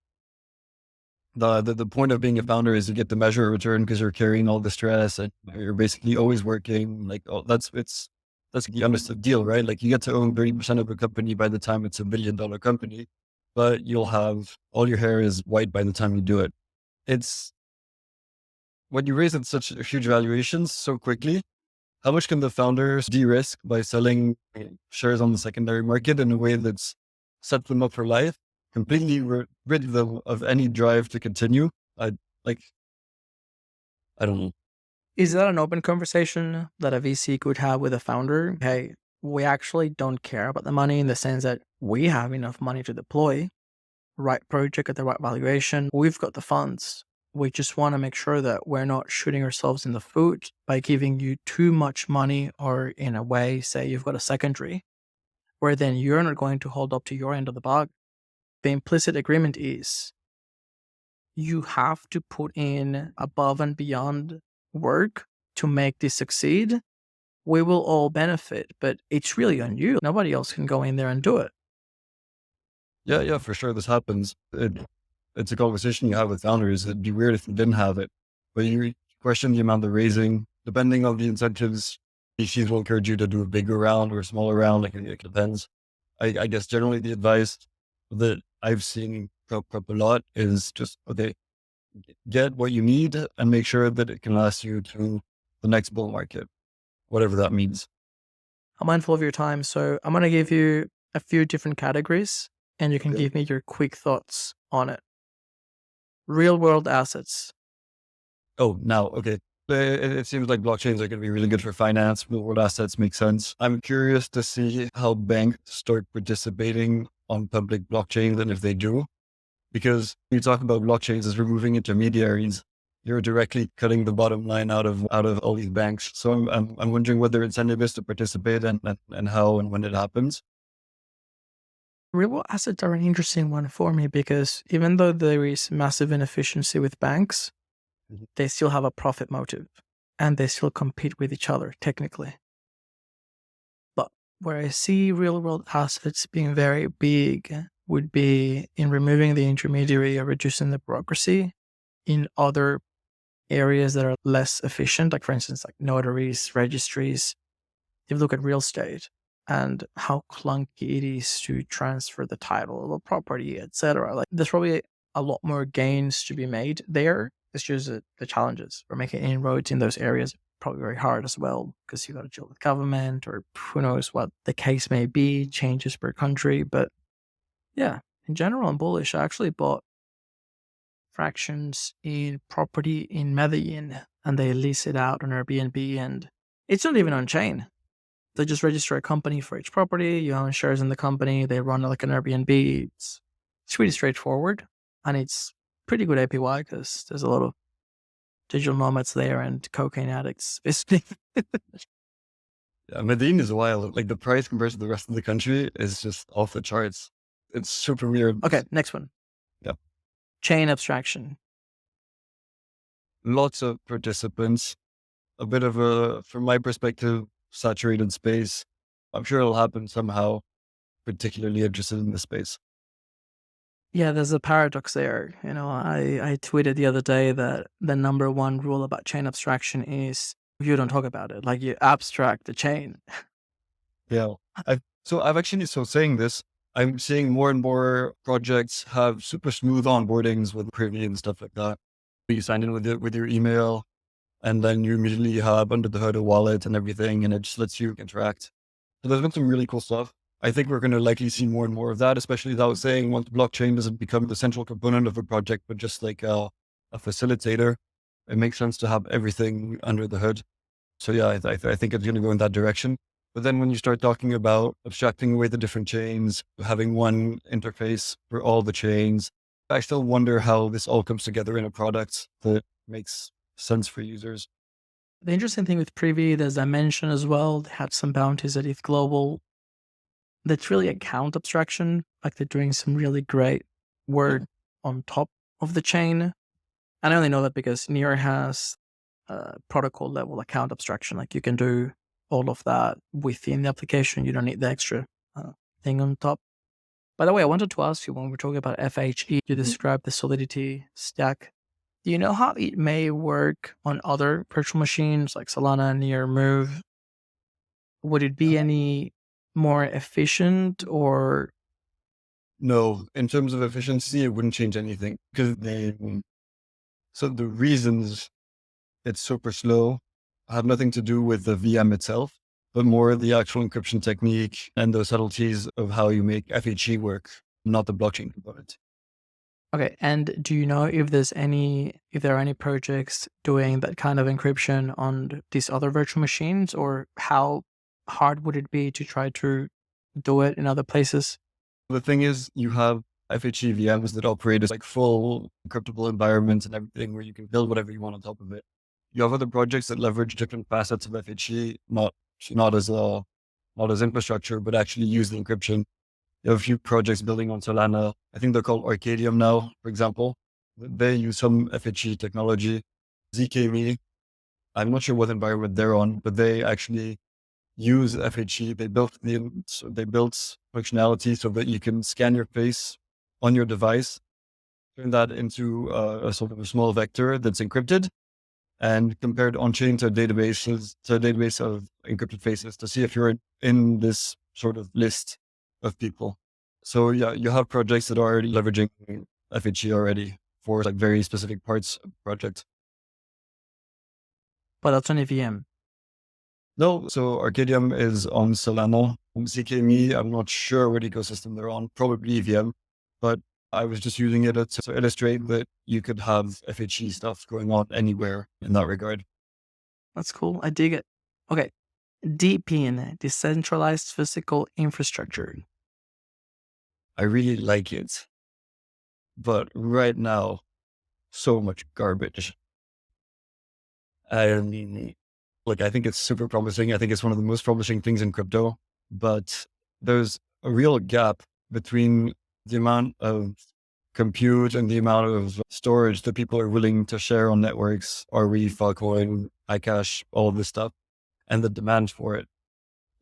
the point of being a founder is you get to measure a return because you're carrying all the stress and you're basically always working. Like, oh, that's the understood deal, right? Like you get to own 30% of a company by the time it's $1 billion company, but you'll have all your hair is white by the time you do it. It's when you raise at such huge valuations so quickly, how much can the founders de-risk by selling shares on the secondary market in a way that's set them up for life, completely rid them of any drive to continue? I don't know. Is that an open conversation that a VC could have with a founder? Hey, we actually don't care about the money in the sense that we have enough money to deploy, right project at the right valuation. We've got the funds. We just want to make sure that we're not shooting ourselves in the foot by giving you too much money, or in a way, say you've got a secondary, where then you're not going to hold up to your end of the bargain. The implicit agreement is you have to put in above and beyond work to make this succeed. We will all benefit, but it's really on you. Nobody else can go in there and do it. Yeah, for sure. This happens. It's a conversation you have with founders. It'd be weird if you didn't have it, but you question the amount of raising, depending on the incentives. VCs will encourage you to do a bigger round or a smaller round. Like it depends. I guess generally the advice that I've seen crop up a lot is just, okay, get what you need and make sure that it can last you to the next bull market, whatever that means. I'm mindful of your time, so I'm going to give you a few different categories and you can Okay. give me your quick thoughts on it. Real world assets. Oh, now, okay. It seems like blockchains are going to be really good for finance. Real world assets make sense. I'm curious to see how banks start participating on public blockchains and if they do, because when you talk about blockchains as removing intermediaries, you're directly cutting the bottom line out of all these banks. So I'm wondering what their incentive is to participate and how and when it happens. Real world assets are an interesting one for me because even though there is massive inefficiency with banks, they still have a profit motive and they still compete with each other technically. But where I see real world assets being very big would be in removing the intermediary or reducing the bureaucracy in other areas that are less efficient, like for instance, like notaries, registries. If you look at real estate and how clunky it is to transfer the title of a property, etc., like there's probably a lot more gains to be made there. It's just the challenges for making inroads in those areas probably very hard as well because you got to deal with government or who knows what the case may be, changes per country. But yeah, in general, I'm bullish. I actually bought fractions in property in Medellin and they lease it out on Airbnb and it's not even on chain. They just register a company for each property. You own shares in the company. They run like an Airbnb. It's pretty straightforward and it's pretty good APY because there's a lot of digital nomads there and cocaine addicts visiting. Yeah, Medellin is wild. Like the price compared to the rest of the country is just off the charts. It's super weird. Okay, next one. Yeah. Chain abstraction. Lots of participants, a bit of a, from my perspective, saturated space. I'm sure it'll happen somehow, particularly interested in the space. Yeah, there's a paradox there. You know, I tweeted the other day that the number one rule about chain abstraction is you don't talk about it. Like you abstract the chain. Yeah. So saying this, I'm seeing more and more projects have super smooth onboardings with Privy and stuff like that. You sign in with your email and then you immediately have under the hood a wallet and everything, and it just lets you interact. So there's been some really cool stuff. I think we're going to likely see more and more of that, especially as I was saying, once blockchain doesn't become the central component of a project, but just like a facilitator, it makes sense to have everything under the hood. So yeah, I think it's going to go in that direction. But then when you start talking about abstracting away the different chains, having one interface for all the chains, I still wonder how this all comes together in a product that makes sense for users. The interesting thing with Privy, as I mentioned as well, they had some bounties at ETH Global. That's really account abstraction. Like they're doing some really great work on top of the chain. And I only know that because Near has protocol level account abstraction. Like you can do all of that within the application. You don't need the extra thing on top. By the way, I wanted to ask you, when we're talking about FHE, you described the Solidity stack. Do you know how it may work on other virtual machines like Solana, Near, Move? Would it be any more efficient or? No, in terms of efficiency, it wouldn't change anything because so the reasons it's super slow have nothing to do with the VM itself, but more the actual encryption technique and the subtleties of how you make FHE work, not the blockchain component. Okay, and do you know if there are any projects doing that kind of encryption on these other virtual machines, or how hard would it be to try to do it in other places? The thing is, you have FHE VMs that operate as like full encryptable environments and everything where you can build whatever you want on top of it. You have other projects that leverage different facets of FHE, not as infrastructure, but actually use the encryption. You have a few projects building on Solana. I think they're called Arcadium now, for example. They use some FHE technology. ZKMe, I'm not sure what environment they're on, but they actually use FHE. They built functionality so that you can scan your face on your device, turn that into a sort of a small vector that's encrypted, and compared on-chain to a database of encrypted faces to see if you're in this sort of list of people. So yeah, you have projects that are already leveraging FHE already for like very specific parts of the project. But that's on a VM. No, so Arcadium is on Solana. ZKMe, I'm not sure what ecosystem they're on, probably EVM, but I was just using it to illustrate that you could have FHE stuff going on anywhere in that regard. That's cool. I dig it. Okay, DPIN, decentralized physical infrastructure. I really like it, but right now, so much garbage. I mean, like, I think it's super promising. I think it's one of the most promising things in crypto, but there's a real gap between the amount of compute and the amount of storage that people are willing to share on networks, RE, Filecoin, iCash, all of this stuff, and the demand for it.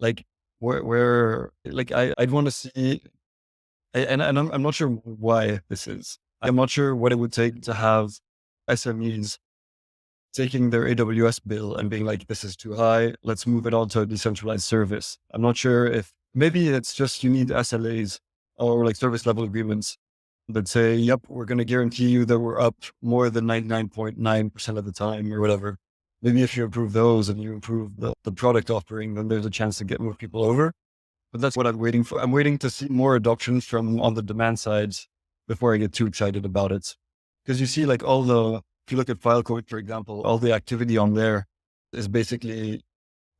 Like, I'd want to see, and I'm not sure why this is. I'm not sure what it would take to have SMEs taking their AWS bill and being like, this is too high. Let's move it on to a decentralized service. I'm not sure if maybe it's just you need SLAs or like service level agreements that say, yep, we're going to guarantee you that we're up more than 99.9% of the time or whatever. Maybe if you improve those and you improve the product offering, then there's a chance to get more people over. But that's what I'm waiting for. I'm waiting to see more adoption from on the demand side before I get too excited about it. Because you see like if you look at Filecoin, for example, all the activity on there is basically,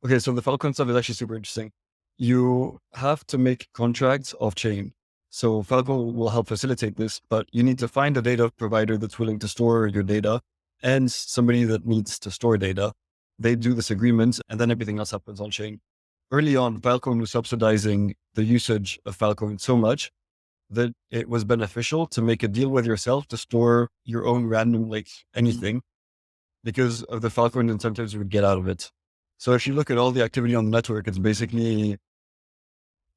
okay, so the Filecoin stuff is actually super interesting. You have to make contracts off chain. So Filecoin will help facilitate this, but you need to find a data provider that's willing to store your data and somebody that needs to store data. They do this agreement and then everything else happens on chain. Early on, Filecoin was subsidizing the usage of Filecoin so much that it was beneficial to make a deal with yourself to store your own random, like anything, because of the Filecoin incentives you would get out of it. So if you look at all the activity on the network, it's basically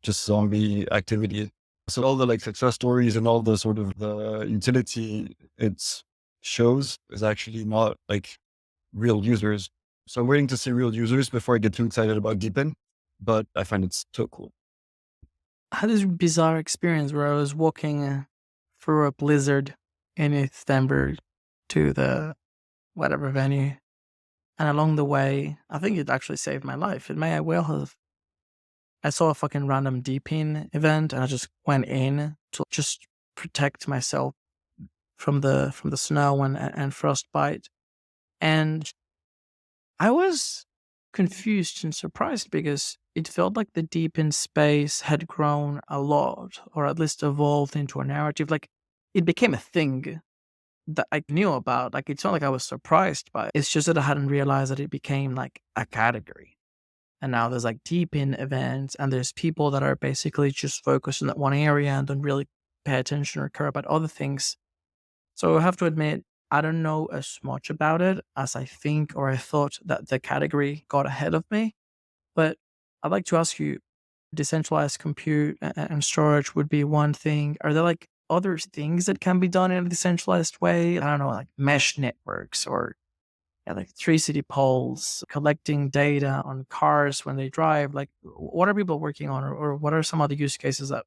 just zombie activity. So all the like success stories and all the sort of the utility it shows is actually not like real users. So I'm waiting to see real users before I get too excited about Deepin, but I find it so cool. I had this bizarre experience where I was walking through a blizzard in Istanbul to the whatever venue. And along the way, I think it actually saved my life. It may well have. I saw a fucking random DPIN event and I just went in to just protect myself from the snow and frostbite. And I was confused and surprised because it felt like the deep in space had grown a lot, or at least evolved into a narrative. Like it became a thing that I knew about. Like it's not like I was surprised by it. It's just that I hadn't realized that it became like a category. And now there's like deep in events, and there's people that are basically just focused on that one area and don't really pay attention or care about other things. So I have to admit, I don't know as much about it as I think or I thought that the category got ahead of me. But I'd like to ask you, decentralized compute and storage would be one thing. Are there like other things that can be done in a decentralized way? I don't know, like mesh networks or electricity poles, collecting data on cars when they drive. Like, what are people working on, or what are some other use cases that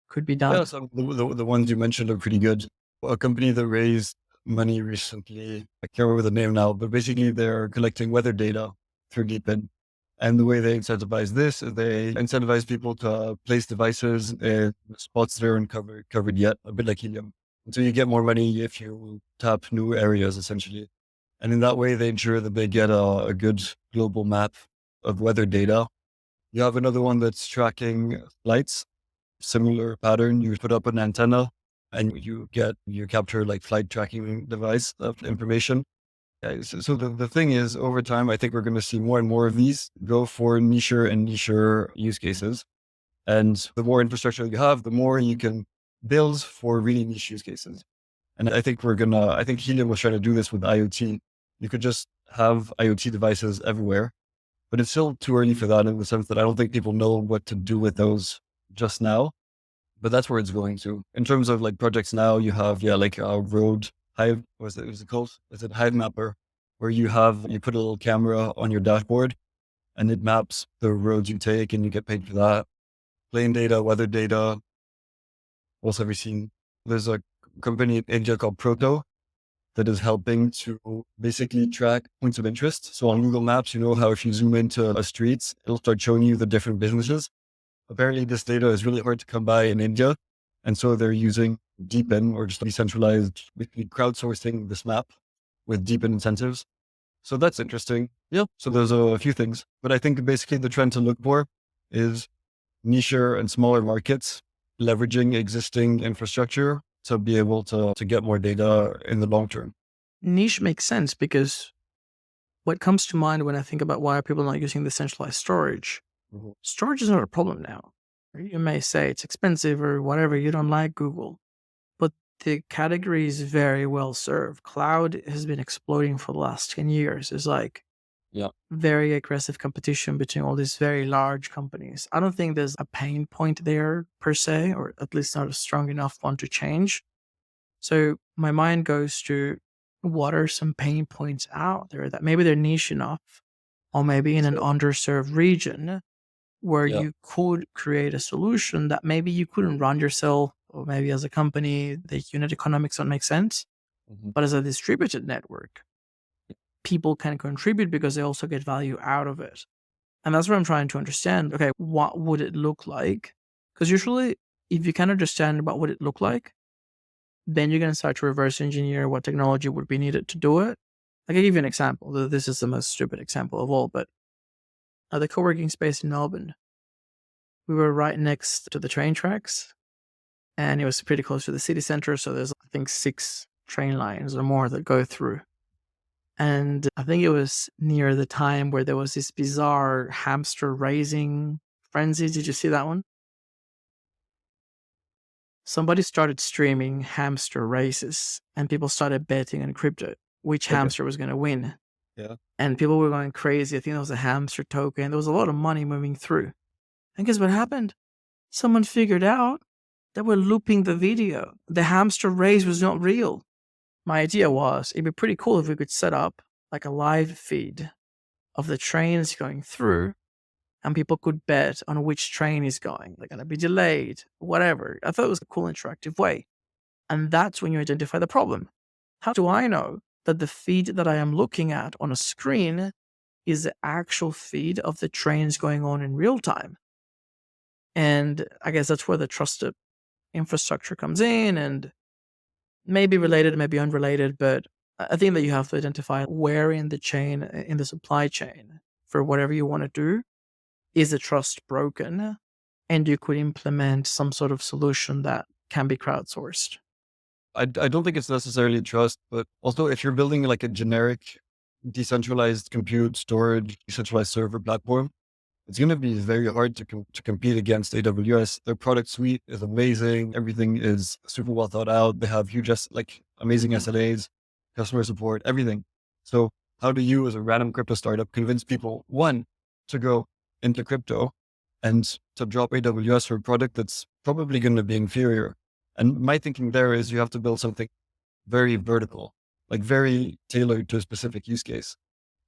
could be done? Yeah, so the ones you mentioned are pretty good. A company that raised money recently, I can't remember the name now, but basically they're collecting weather data through DeepIn. And the way they incentivize this is they incentivize people to place devices in spots that aren't covered yet, a bit like helium. And so you get more money if you tap new areas, essentially. And in that way, they ensure that they get a good global map of weather data. You have another one that's tracking flights, similar pattern. You put up an antenna and you capture like flight tracking device of information. So the thing is, over time, I think we're going to see more and more of these go for nicher use cases. And the more infrastructure you have, the more you can build for really niche use cases. And I think I think Helium was trying to do this with IoT. You could just have IoT devices everywhere, but it's still too early for that in the sense that I don't think people know what to do with those just now. But that's where it's going to. In terms of like projects now, you have, like a road Hive, was it called? Is it Hive Mapper, where you put a little camera on your dashboard and it maps the roads you take and you get paid for that. Plane data, weather data. What else have you seen? There's a company in India called Proto that is helping to basically track points of interest. So on Google Maps, you know how if you zoom into a street, it'll start showing you the different businesses. Apparently this data is really hard to come by in India. And so they're using DeepIn, or just decentralized, basically crowdsourcing this map with DeepIn incentives. So that's interesting. Yeah. So there's a few things, but I think basically the trend to look for is nicher and smaller markets, leveraging existing infrastructure to be able to get more data in the long term. Niche makes sense because what comes to mind when I think about why people are not using decentralized storage, storage is not a problem now. You may say it's expensive or whatever, you don't like Google, but the category is very well served. Cloud has been exploding for the last 10 years. It's like very aggressive competition between all these very large companies. I don't think there's a pain point there per se, or at least not a strong enough one to change. So my mind goes to, what are some pain points out there that maybe they're niche enough, or maybe in an underserved region where you could create a solution that maybe you couldn't run yourself, or maybe as a company, the unit economics don't make sense. But as a distributed network, people can contribute because they also get value out of it. And that's what I'm trying to understand. Okay, what would it look like? Because usually, if you can understand what would it look like, then you're going to start to reverse engineer what technology would be needed to do it. I can give you an example. This is the most stupid example of all, but at the co-working space in Melbourne, we were right next to the train tracks, and it was pretty close to the city center. So there's, I think, 6 train lines or more that go through. And I think it was near the time where there was this bizarre hamster raising frenzy. Did you see that one? Somebody started streaming hamster races, and people started betting on crypto which hamster was going to win. Yeah. And people were going crazy. I think there was a hamster token. There was a lot of money moving through. And guess what happened? Someone figured out that we're looping the video. The hamster race was not real. My idea was, it'd be pretty cool if we could set up like a live feed of the trains going through, and people could bet on which train is going. They're going to be delayed, whatever. I thought it was a cool interactive way. And that's when you identify the problem. How do I know that the feed that I am looking at on a screen is the actual feed of the trains going on in real time? And I guess that's where the trusted infrastructure comes in, and maybe related, maybe unrelated, but I think that you have to identify where in the chain, in the supply chain, for whatever you want to do? Is the trust broken? And you could implement some sort of solution that can be crowdsourced. I don't think it's necessarily trust, but also if you're building like a generic decentralized compute storage, decentralized server platform, it's going to be very hard to compete against AWS. Their product suite is amazing. Everything is super well thought out. They have huge, amazing SLAs, customer support, everything. So how do you as a random crypto startup convince people, one, to go into crypto and to drop AWS for a product that's probably going to be inferior? And my thinking there is you have to build something very vertical, like very tailored to a specific use case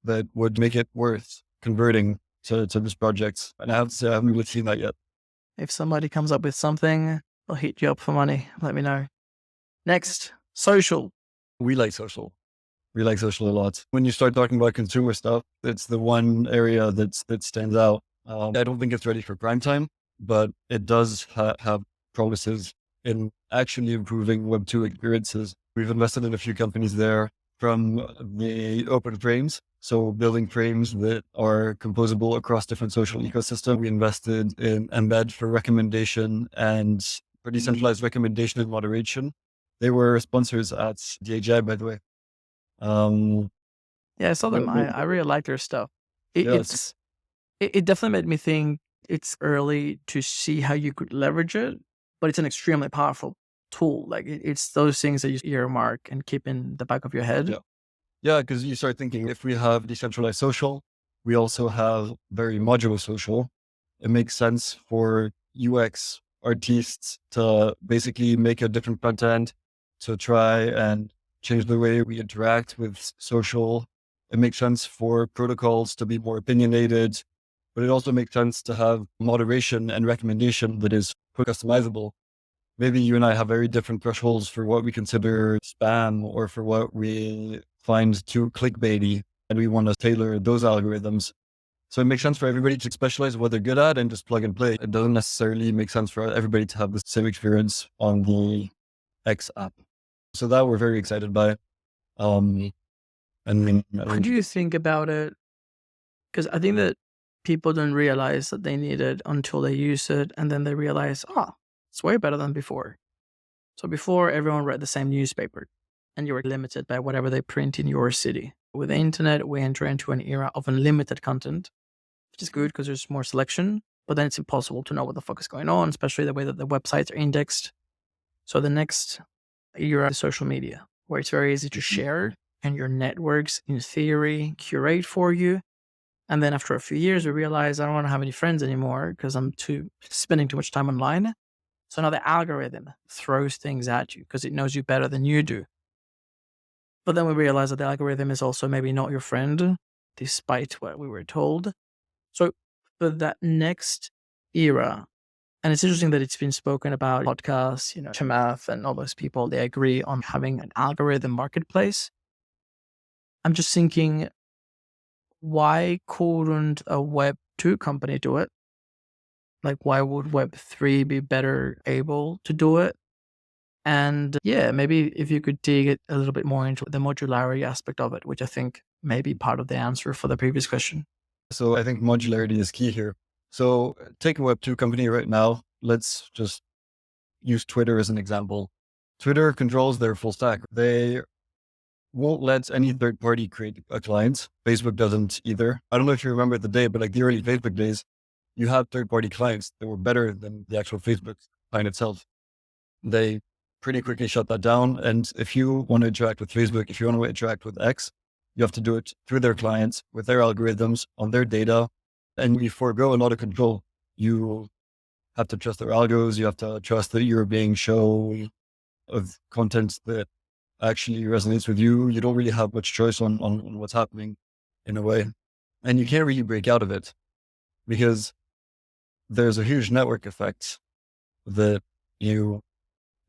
that would make it worth converting to this project. And I have to say, I haven't really seen that yet. If somebody comes up with something, I'll hit you up for money. Let me know. Next, social. We like social. We like social a lot. When you start talking about consumer stuff, it's the one area that stands out. I don't think it's ready for prime time, but it does have promises in actually improving Web2 experiences. We've invested in a few companies there, from the open frames, so building frames that are composable across different social ecosystems. We invested in Embed for recommendation and for decentralized recommendation and moderation. They were sponsors at the AGI, by the way. Yeah, I saw them. I really like their stuff. It definitely made me think it's early to see how you could leverage it, but it's an extremely powerful tool. Like it's those things that you earmark and keep in the back of your head. Yeah, because you start thinking, if we have decentralized social, we also have very modular social. It makes sense for UX artists to basically make a different front end to try and change the way we interact with social. It makes sense for protocols to be more opinionated, but it also makes sense to have moderation and recommendation that is customizable. Maybe you and I have very different thresholds for what we consider spam or for what we find too clickbaity, and we want to tailor those algorithms. So it makes sense for everybody to specialize what they're good at and just plug and play. It doesn't necessarily make sense for everybody to have the same experience on the X app. So that we're very excited by. How do you think about it? Because I think that people don't realize that they need it until they use it, and then they realize, it's way better than before. So before, everyone read the same newspaper, and you were limited by whatever they print in your city. With the internet, we enter into an era of unlimited content, which is good because there's more selection, but then it's impossible to know what the fuck is going on, especially the way that the websites are indexed. So the next era is social media, where it's very easy to share, and your networks, in theory, curate for you. And then after a few years, we realize I don't want to have any friends anymore because I'm spending too much time online. So now the algorithm throws things at you because it knows you better than you do. But then we realize that the algorithm is also maybe not your friend, despite what we were told. So for that next era, and it's interesting that it's been spoken about podcasts, Chamath and all those people, they agree on having an algorithm marketplace. I'm just thinking, why couldn't a Web2 company do it? Like, why would Web3 be better able to do it? And maybe if you could dig it a little bit more into the modularity aspect of it, which I think may be part of the answer for the previous question. So I think modularity is key here. So take a Web2 company right now. Let's just use Twitter as an example. Twitter controls their full stack. They won't let any third party create a client. Facebook doesn't either. I don't know if you remember the day, but like the early Facebook days, you had third party clients that were better than the actual Facebook client itself. They pretty quickly shut that down. And if you want to interact with Facebook, if you want to interact with X, you have to do it through their clients, with their algorithms, on their data, and you forego a lot of control. You have to trust their algos. You have to trust that you're being shown of content that actually resonates with you. You don't really have much choice on what's happening in a way. And you can't really break out of it because there's a huge network effect that you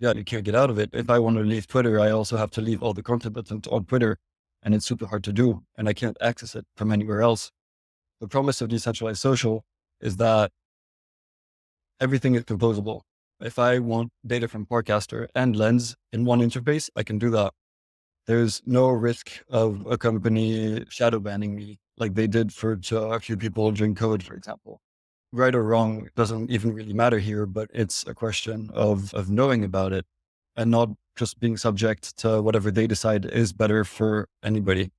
can't get out of it. If I want to leave Twitter, I also have to leave all the content that's on Twitter, and it's super hard to do, and I can't access it from anywhere else. The promise of decentralized social is that everything is composable. If I want data from Forecaster and Lens in one interface, I can do that. There's no risk of a company shadow banning me like they did to a few people during COVID, for example. Right or wrong doesn't even really matter here, but it's a question of knowing about it and not just being subject to whatever they decide is better for anybody.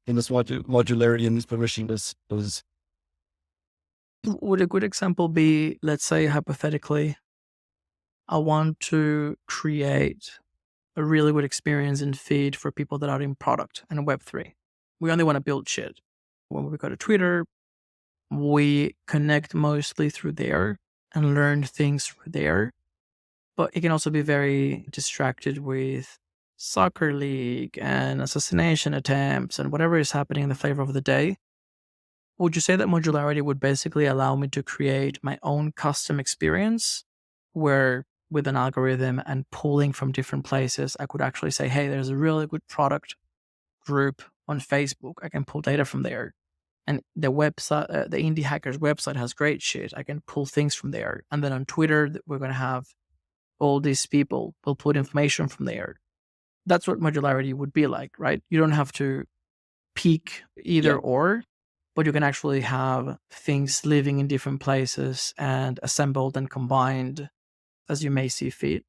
In this modularity and this permission is Would a good example be, let's say hypothetically, I want to create a really good experience in feed for people that are in product and Web3. We only want to build shit. When we go to Twitter, we connect mostly through there and learn things through there. But it can also be very distracted with soccer league and assassination attempts and whatever is happening in the flavor of the day. Would you say that modularity would basically allow me to create my own custom experience where with an algorithm and pulling from different places, I could actually say, hey, there's a really good product group on Facebook. I can pull data from there. And the website, the Indie Hackers website has great shit. I can pull things from there. And then on Twitter, we're going to have all these people will put information from there. That's what modularity would be like, right? You don't have to peak either or, but you can actually have things living in different places and assembled and combined as you may see fit.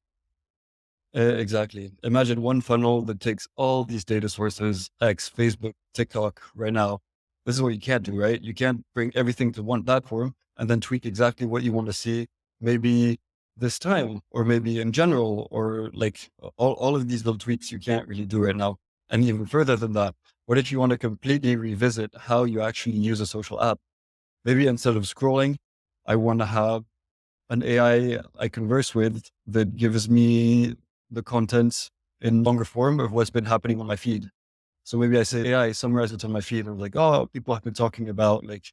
Exactly. Imagine one funnel that takes all these data sources, X, Facebook, TikTok right now. This is what you can't do, right? You can't bring everything to one platform and then tweak exactly what you want to see, maybe this time, or maybe in general, or like all of these little tweaks you can't really do right now. And even further than that, what if you want to completely revisit how you actually use a social app? Maybe instead of scrolling, I want to have an AI I converse with that gives me the content in longer form of what's been happening on my feed. So maybe I say AI, summarize it on my feed. And I'm like, oh, people have been talking about like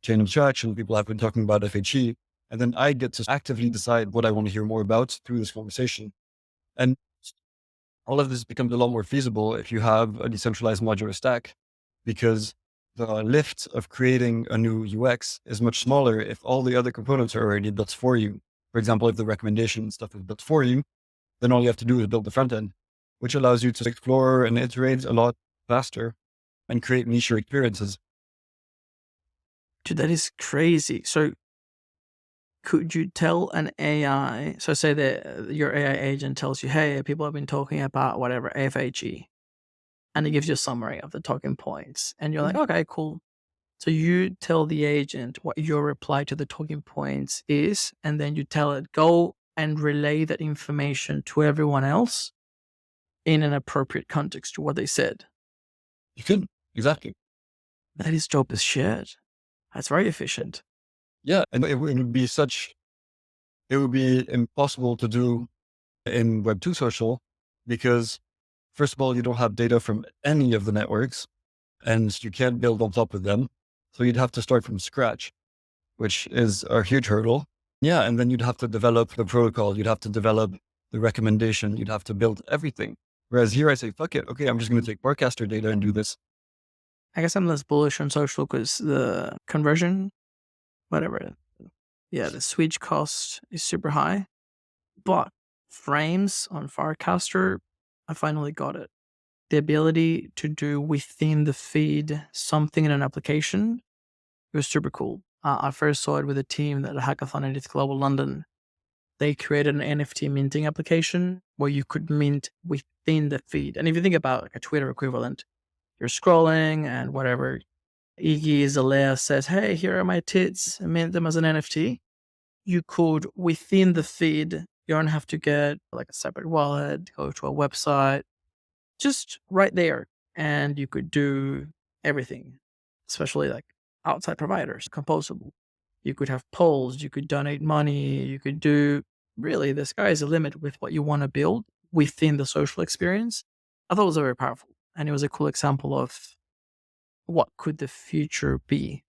chain abstraction. People have been talking about FHE. And then I get to actively decide what I want to hear more about through this conversation. And all of this becomes a lot more feasible if you have a decentralized modular stack, because the lift of creating a new UX is much smaller if all the other components are already built for you. For example, if the recommendation stuff is built for you, then all you have to do is build the front end, which allows you to explore and iterate a lot faster and create niche experiences. Dude, that is crazy. So could you tell an AI, so say that your AI agent tells you, hey, people have been talking about whatever, FHE, and it gives you a summary of the talking points. And you're like, okay, cool. So you tell the agent what your reply to the talking points is, and then you tell it, go and relay that information to everyone else in an appropriate context to what they said. You could, exactly. That is dope as shit. That's very efficient. Yeah, and it would be impossible to do in Web2 social because, first of all, you don't have data from any of the networks and you can't build on top of them. So you'd have to start from scratch, which is a huge hurdle. Yeah. And then you'd have to develop the protocol. You'd have to develop the recommendation. You'd have to build everything. Whereas here I say, fuck it. Okay. I'm just going to take Barcaster data and do this. I guess I'm less bullish on social because the conversion, whatever. Yeah, the switch cost is super high. But frames on Farcaster, I finally got it. The ability to do within the feed something in an application, it was super cool. I first saw it with a team at a hackathon in ETH Global London. They created an NFT minting application where you could mint within the feed. And if you think about like a Twitter equivalent, you're scrolling and whatever, Iggy Zalea says, hey, here are my tits, and mint them as an NFT. You could, within the feed, you don't have to get like a separate wallet, go to a website, just right there. And you could do everything, especially like outside providers, composable. You could have polls, you could donate money, you could do really the sky is the limit with what you want to build within the social experience. I thought it was very powerful. And it was a cool example of what could the future be.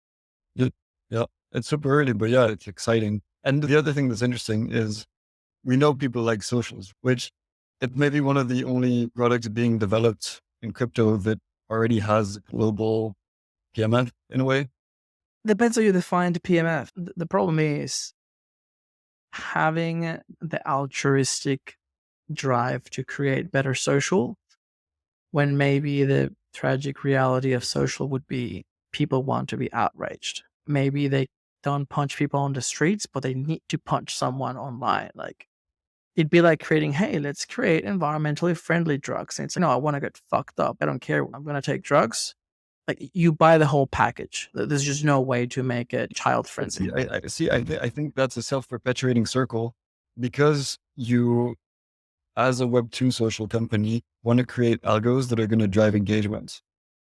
Yeah. It's super early, but yeah, it's exciting. And the other thing that's interesting is we know people like socials, which it may be one of the only products being developed in crypto that already has global PMF in a way. Depends how you define the PMF. The problem is having the altruistic drive to create better social when maybe the tragic reality of social would be people want to be outraged. Maybe they don't punch people on the streets, but they need to punch someone online. Like, it'd be like creating, hey, let's create environmentally friendly drugs. And it's like, no, I want to get fucked up. I don't care. I'm going to take drugs. Like, you buy the whole package. There's just no way to make it child friendly. I think that's a self-perpetuating circle, because you, as a Web2 social company, want to create algos that are going to drive engagement.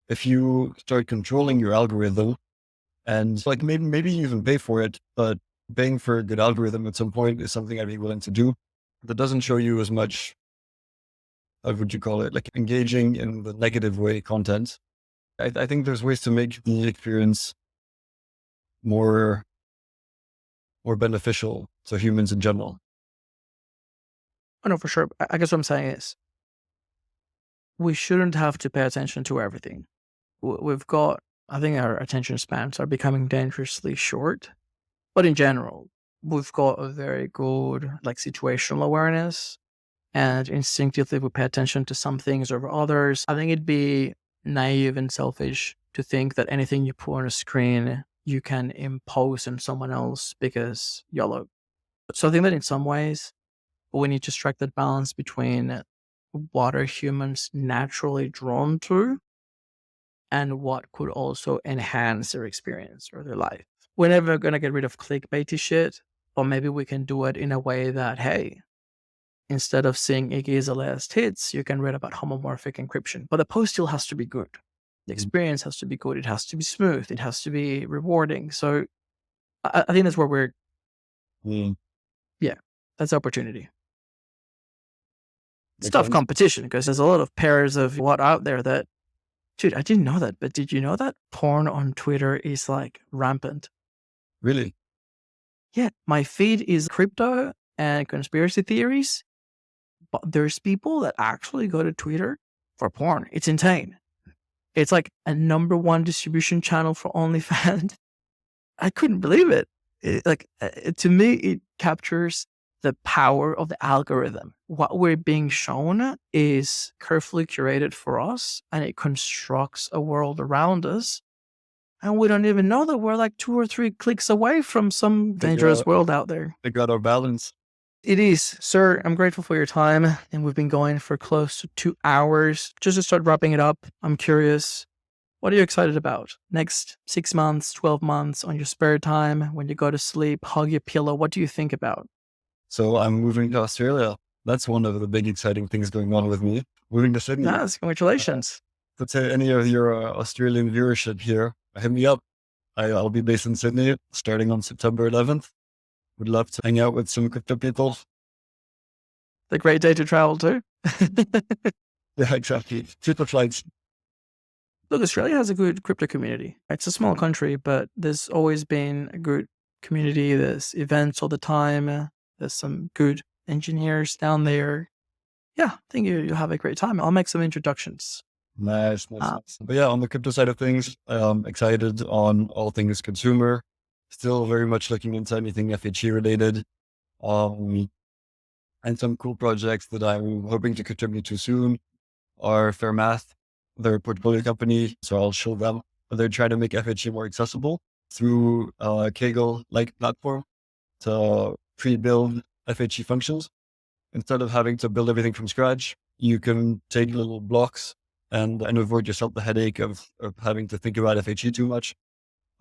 If you start controlling your algorithm, and like maybe you even pay for it, but paying for a good algorithm at some point is something I'd be willing to do. That doesn't show you as much, how would you call it, like engaging in the negative way content. I think there's ways to make the experience more beneficial to humans in general. Oh, no, for sure. I guess what I'm saying is, we shouldn't have to pay attention to everything. We've got, I think our attention spans are becoming dangerously short. But in general, we've got a very good like situational awareness, and instinctively we pay attention to some things over others. I think it'd be naive and selfish to think that anything you put on a screen you can impose on someone else because YOLO. So I think that in some ways we need to strike that balance between what are humans naturally drawn to and what could also enhance their experience or their life. We're never going to get rid of clickbaity shit, or maybe we can do it in a way that, hey, instead of seeing Iggy's last hits, you can read about homomorphic encryption. But the post still has to be good. The experience has to be good. It has to be smooth. It has to be rewarding. So I think that's where we're, yeah, that's opportunity. It's tough competition because there's a lot of pairs of what out there that, dude, I didn't know that, but did you know that porn on Twitter is like rampant? Really? Yeah, my feed is crypto and conspiracy theories, but there's people that actually go to Twitter for porn. It's insane. It's like a #1 distribution channel for OnlyFans. I couldn't believe it. To me, it captures the power of the algorithm. What we're being shown is carefully curated for us, and it constructs a world around us. And we don't even know that we're like 2 or 3 clicks away from some dangerous world out there. They got our balance. It is, sir. I'm grateful for your time. And we've been going for close to 2 hours. Just to start wrapping it up, I'm curious, what are you excited about? Next 6 months, 12 months, on your spare time, when you go to sleep, hug your pillow, what do you think about? So I'm moving to Australia. That's one of the big exciting things going on with me. Moving to Sydney. Yes, congratulations. Let's say any of your Australian viewership here, hit me up. I'll be based in Sydney starting on September 11th. Would love to hang out with some crypto people. The great day to travel too. Yeah, exactly. Triple flights. Look, Australia has a good crypto community. It's a small country, but there's always been a good community. There's events all the time. There's some good engineers down there. Yeah, I think you'll have a great time. I'll make some introductions. Nice. But yeah, on the crypto side of things, I'm excited on all things consumer. Still very much looking into anything FHE related. And some cool projects that I'm hoping to contribute to soon are Fairmath. They're a portfolio company, so I'll show them. But they're trying to make FHE more accessible through a Kaggle-like platform to pre-build FHE functions. Instead of having to build everything from scratch, you can take little blocks and avoid yourself the headache of having to think about FHE too much.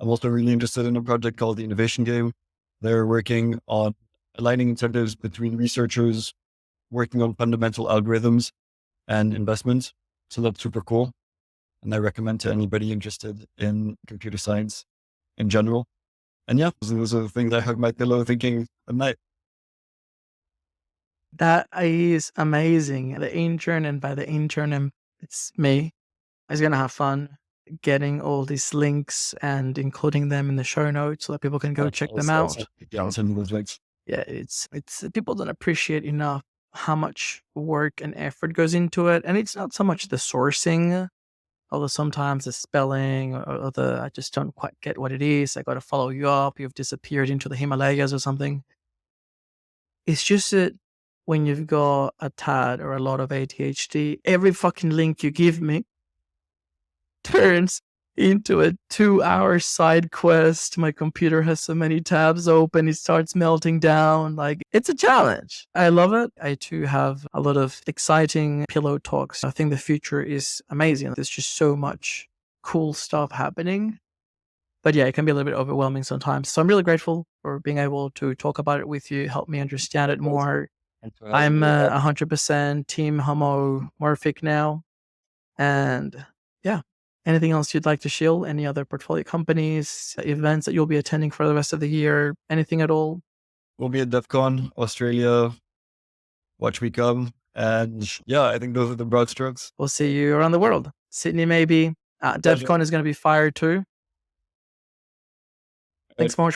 I'm also really interested in a project called the Innovation Game. They're working on aligning incentives between researchers working on fundamental algorithms and investments. So that's super cool. And I recommend to anybody interested in computer science in general. And yeah, those are the things I hug my pillow thinking at night. That is amazing. The intern, and by the intern, it's me, is going to have fun getting all these links and including them in the show notes so that people can go check them out. Yeah, I'll send you those links. Yeah, it's people don't appreciate enough how much work and effort goes into it. And it's not so much the sourcing, although sometimes the spelling or the, I just don't quite get what it is. I got to follow you up. You've disappeared into the Himalayas or something. It's just that when you've got a tad or a lot of ADHD, every fucking link you give me turns into a 2-hour side quest. My computer has so many tabs open, it starts melting down. Like, it's a challenge. I love it. I too have a lot of exciting pillow talks. I think the future is amazing. There's just so much cool stuff happening. But yeah, it can be a little bit overwhelming sometimes. So I'm really grateful for being able to talk about it with you, help me understand it more. I'm 100% team homomorphic now. And yeah, anything else you'd like to share? Any other portfolio companies, events that you'll be attending for the rest of the year? Anything at all? We'll be at DevCon, Australia. Watch me come. And yeah, I think those are the broad strokes. We'll see you around the world. Sydney, maybe. DevCon is going to be fire too. Thanks so much